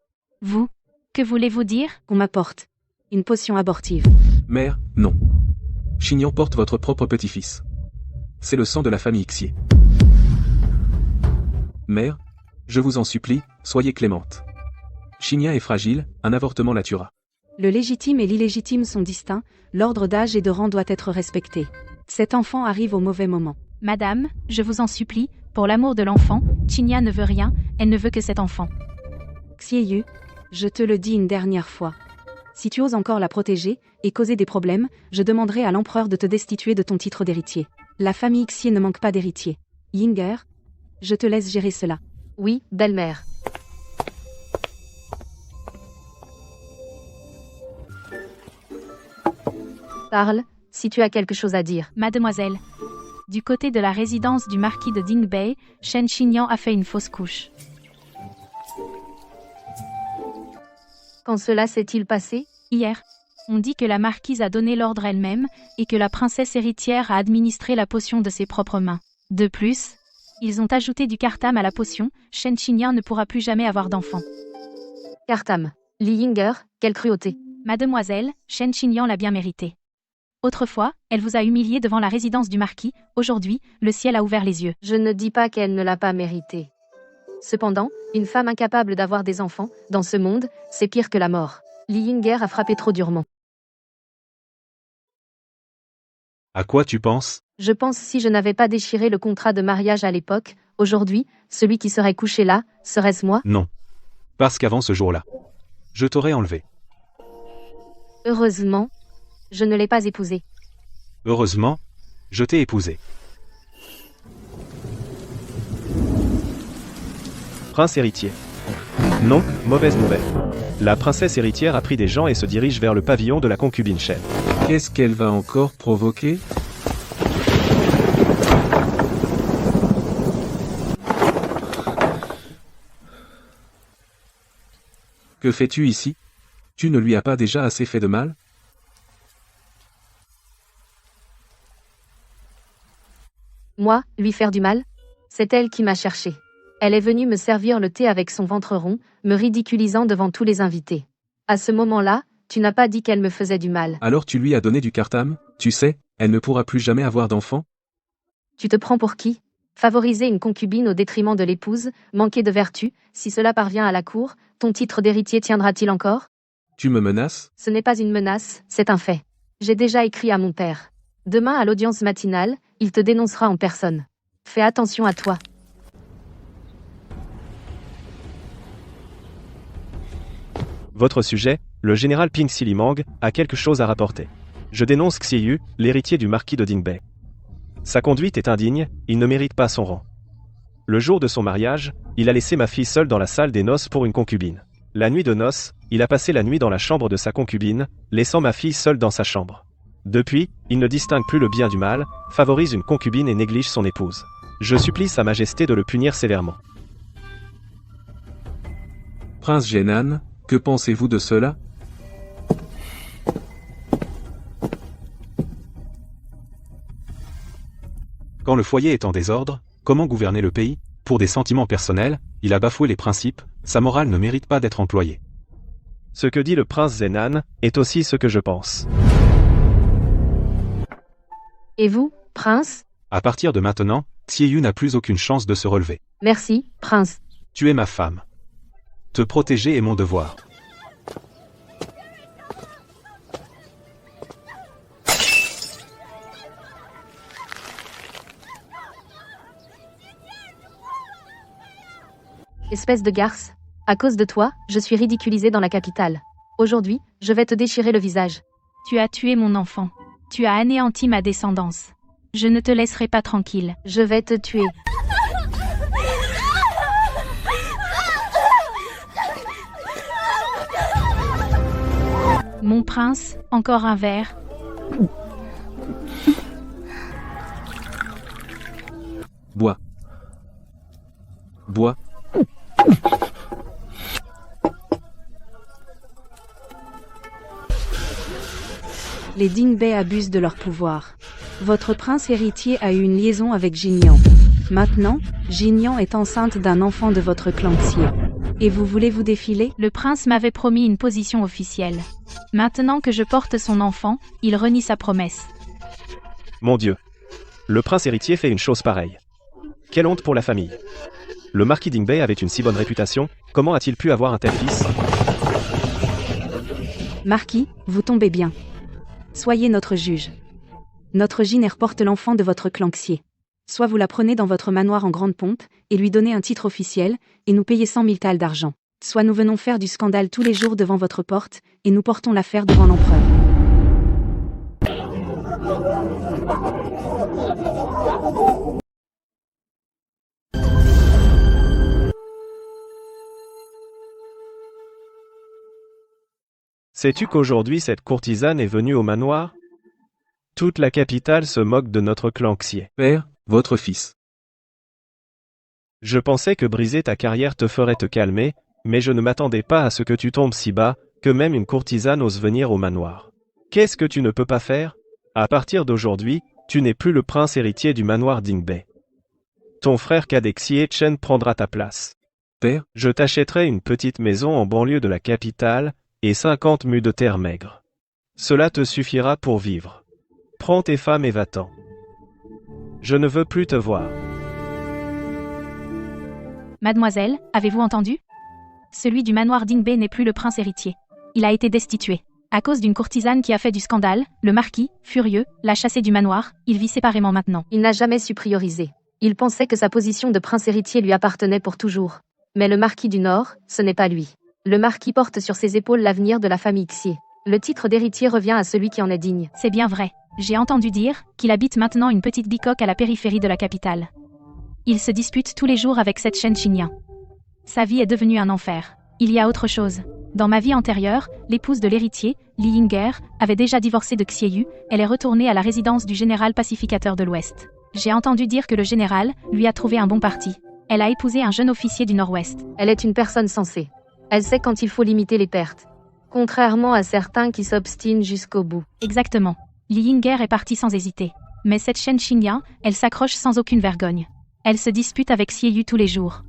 Vous. Que voulez-vous dire? Qu'on m'apporte une potion abortive. Mère, non. Chignan porte votre propre petit-fils. C'est le sang de la famille Xier. Mère, je vous en supplie, soyez clémente. Chignan est fragile, un avortement la tuera. Le légitime et l'illégitime sont distincts, l'ordre d'âge et de rang doit être respecté. Cet enfant arrive au mauvais moment. Madame, je vous en supplie, pour l'amour de l'enfant, Chignan ne veut rien, elle ne veut que cet enfant. Xie Yu, je te le dis une dernière fois. Si tu oses encore la protéger, et causer des problèmes, je demanderai à l'empereur de te destituer de ton titre d'héritier. La famille Xie ne manque pas d'héritiers. Yinger, je te laisse gérer cela. Oui, belle-mère. Parle, si tu as quelque chose à dire. Mademoiselle. Du côté de la résidence du marquis de Dingbei, Shen Xinyan a fait une fausse couche. Quand cela s'est-il passé? Hier, on dit que la marquise a donné l'ordre elle-même, et que la princesse héritière a administré la potion de ses propres mains. De plus, ils ont ajouté du cartam à la potion, Shen Xinyan ne pourra plus jamais avoir d'enfant. Cartam. Li Yinger, quelle cruauté. Mademoiselle, Shen Xinyan l'a bien mérité. Autrefois, elle vous a humilié devant la résidence du marquis, aujourd'hui, le ciel a ouvert les yeux. Je ne dis pas qu'elle ne l'a pas mérité. Cependant, une femme incapable d'avoir des enfants, dans ce monde, c'est pire que la mort. Li Yinger a frappé trop durement. À quoi tu penses? Je pense si je n'avais pas déchiré le contrat de mariage à l'époque, aujourd'hui, celui qui serait couché là, serait-ce moi? Non. Parce qu'avant ce jour-là, je t'aurais enlevé. Heureusement, je ne l'ai pas épousé. Heureusement, je t'ai épousé. Prince héritier. Non, mauvaise nouvelle. La princesse héritière a pris des gens et se dirige vers le pavillon de la concubine Shen. Qu'est-ce qu'elle va encore provoquer? Que fais-tu ici? Tu ne lui as pas déjà assez fait de mal? Moi, lui faire du mal? C'est elle qui m'a cherché. Elle est venue me servir le thé avec son ventre rond, me ridiculisant devant tous les invités. À ce moment-là, tu n'as pas dit qu'elle me faisait du mal. Alors tu lui as donné du cartam? Tu sais, elle ne pourra plus jamais avoir d'enfant? Tu te prends pour qui? Favoriser une concubine au détriment de l'épouse, manquer de vertu, si cela parvient à la cour, ton titre d'héritier tiendra-t-il encore? Tu me menaces? Ce n'est pas une menace, c'est un fait. J'ai déjà écrit à mon père. Demain à l'audience matinale, il te dénoncera en personne. Fais attention à toi. Votre sujet, le général Ping Silimang, a quelque chose à rapporter. Je dénonce Xiyu, l'héritier du marquis de Dingbei. Sa conduite est indigne, il ne mérite pas son rang. Le jour de son mariage, il a laissé ma fille seule dans la salle des noces pour une concubine. La nuit de noces, il a passé la nuit dans la chambre de sa concubine, laissant ma fille seule dans sa chambre. Depuis, il ne distingue plus le bien du mal, favorise une concubine et néglige son épouse. Je supplie Sa Majesté de le punir sévèrement. Prince Genan, que pensez-vous de cela? Quand le foyer est en désordre, comment gouverner le pays? Pour des sentiments personnels, il a bafoué les principes, sa morale ne mérite pas d'être employée. Ce que dit le prince Zenan est aussi ce que je pense. Et vous, prince? À partir de maintenant, Xiyu n'a plus aucune chance de se relever. Merci, prince. Tu es ma femme. Te protéger est mon devoir. Espèce de garce. À cause de toi, je suis ridiculisée dans la capitale. Aujourd'hui, je vais te déchirer le visage. Tu as tué mon enfant. Tu as anéanti ma descendance. Je ne te laisserai pas tranquille. Je vais te tuer. Mon prince, encore un verre. Bois. Bois. Les Dingbei abusent de leur pouvoir. Votre prince héritier a eu une liaison avec Jinyan. Maintenant, Jinyan est enceinte d'un enfant de votre clan Xie. Et vous voulez vous défiler? Le prince m'avait promis une position officielle. Maintenant que je porte son enfant, il renie sa promesse. Mon Dieu. Le prince héritier fait une chose pareille. Quelle honte pour la famille. Le marquis Dingbei avait une si bonne réputation, comment a-t-il pu avoir un tel fils? Marquis, vous tombez bien. Soyez notre juge. Notre Jiner porte l'enfant de votre clan Xie. Soit vous la prenez dans votre manoir en grande pompe, et lui donnez un titre officiel, et nous payez 100 000 thalles d'argent. Soit nous venons faire du scandale tous les jours devant votre porte, et nous portons l'affaire devant l'empereur. Sais-tu qu'aujourd'hui cette courtisane est venue au manoir? Toute la capitale se moque de notre clan Xié. Père, votre fils. Je pensais que briser ta carrière te ferait te calmer, mais je ne m'attendais pas à ce que tu tombes si bas, que même une courtisane ose venir au manoir. Qu'est-ce que tu ne peux pas faire? À partir d'aujourd'hui, tu n'es plus le prince héritier du manoir Dingbei. Ton frère cadet Xie Chen prendra ta place. Père, Je t'achèterai une petite maison en banlieue de la capitale, et 50 mues de terre maigre. Cela te suffira pour vivre. Prends tes femmes et va-t'en. Je ne veux plus te voir. Mademoiselle, avez-vous entendu? Celui du manoir Dingbei n'est plus le prince héritier. Il a été destitué. À cause d'une courtisane qui a fait du scandale, le marquis, furieux, l'a chassé du manoir, il vit séparément maintenant. Il n'a jamais su prioriser. Il pensait que sa position de prince héritier lui appartenait pour toujours. Mais le marquis du Nord, ce n'est pas lui. Le marquis porte sur ses épaules l'avenir de la famille Xie. Le titre d'héritier revient à celui qui en est digne. C'est bien vrai. J'ai entendu dire qu'il habite maintenant une petite bicoque à la périphérie de la capitale. Il se dispute tous les jours avec cette Shen Xinyan. Sa vie est devenue un enfer. Il y a autre chose. Dans ma vie antérieure, l'épouse de l'héritier, Li Yinger, avait déjà divorcé de Xie Yu, elle est retournée à la résidence du général pacificateur de l'Ouest. J'ai entendu dire que le général lui a trouvé un bon parti. Elle a épousé un jeune officier du Nord-Ouest. Elle est une personne sensée. Elle sait quand il faut limiter les pertes. Contrairement à certains qui s'obstinent jusqu'au bout. Exactement. Li Yinger est partie sans hésiter. Mais cette Shen Xinyan, elle s'accroche sans aucune vergogne. Elle se dispute avec Xie Yu tous les jours.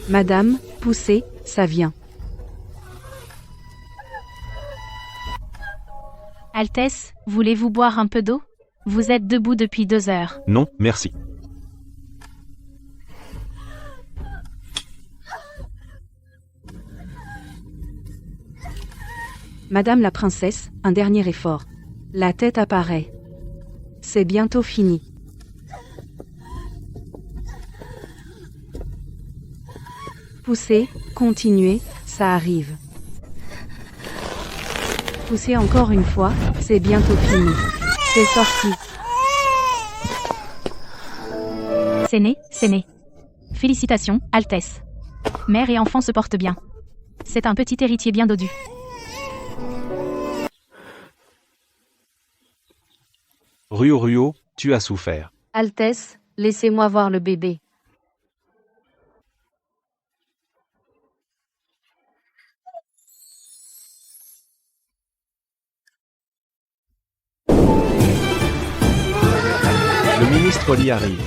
Madame, poussez, ça vient. Altesse, voulez-vous boire un peu d'eau? Vous êtes debout depuis 2 heures. Non, merci. Madame la princesse, un dernier effort. La tête apparaît. C'est bientôt fini. Poussez, continuez, ça arrive. Poussez encore une fois, c'est bientôt fini. C'est sorti. C'est né. Félicitations, Altesse. Mère et enfant se portent bien. C'est un petit héritier bien dodu. Ruo, tu as souffert. Altesse, laissez-moi voir le bébé. Le ministre Li arrive.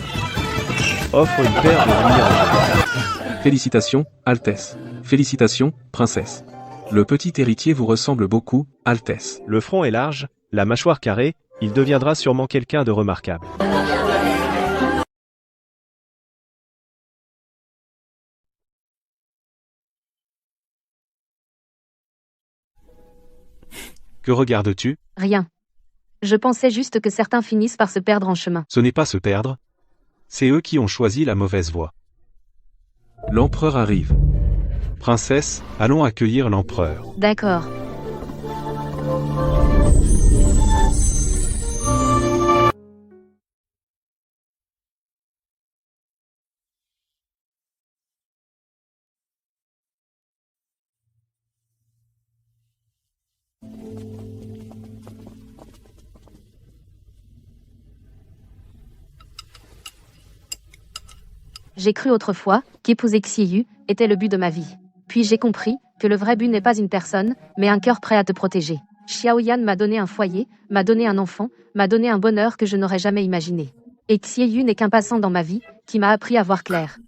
Offre une paire de louis argent. Félicitations, Altesse. Félicitations, princesse. Le petit héritier vous ressemble beaucoup, Altesse. Le front est large, la mâchoire carrée, il deviendra sûrement quelqu'un de remarquable. Que regardes-tu? Rien. Je pensais juste que certains finissent par se perdre en chemin. Ce n'est pas se perdre. C'est eux qui ont choisi la mauvaise voie. L'empereur arrive. Princesse, allons accueillir l'empereur. D'accord. J'ai cru autrefois qu'épouser Xie Yu était le but de ma vie. Puis j'ai compris que le vrai but n'est pas une personne, mais un cœur prêt à te protéger. Xiaoyan m'a donné un foyer, m'a donné un enfant, m'a donné un bonheur que je n'aurais jamais imaginé. Et Xie Yu n'est qu'un passant dans ma vie, qui m'a appris à voir clair.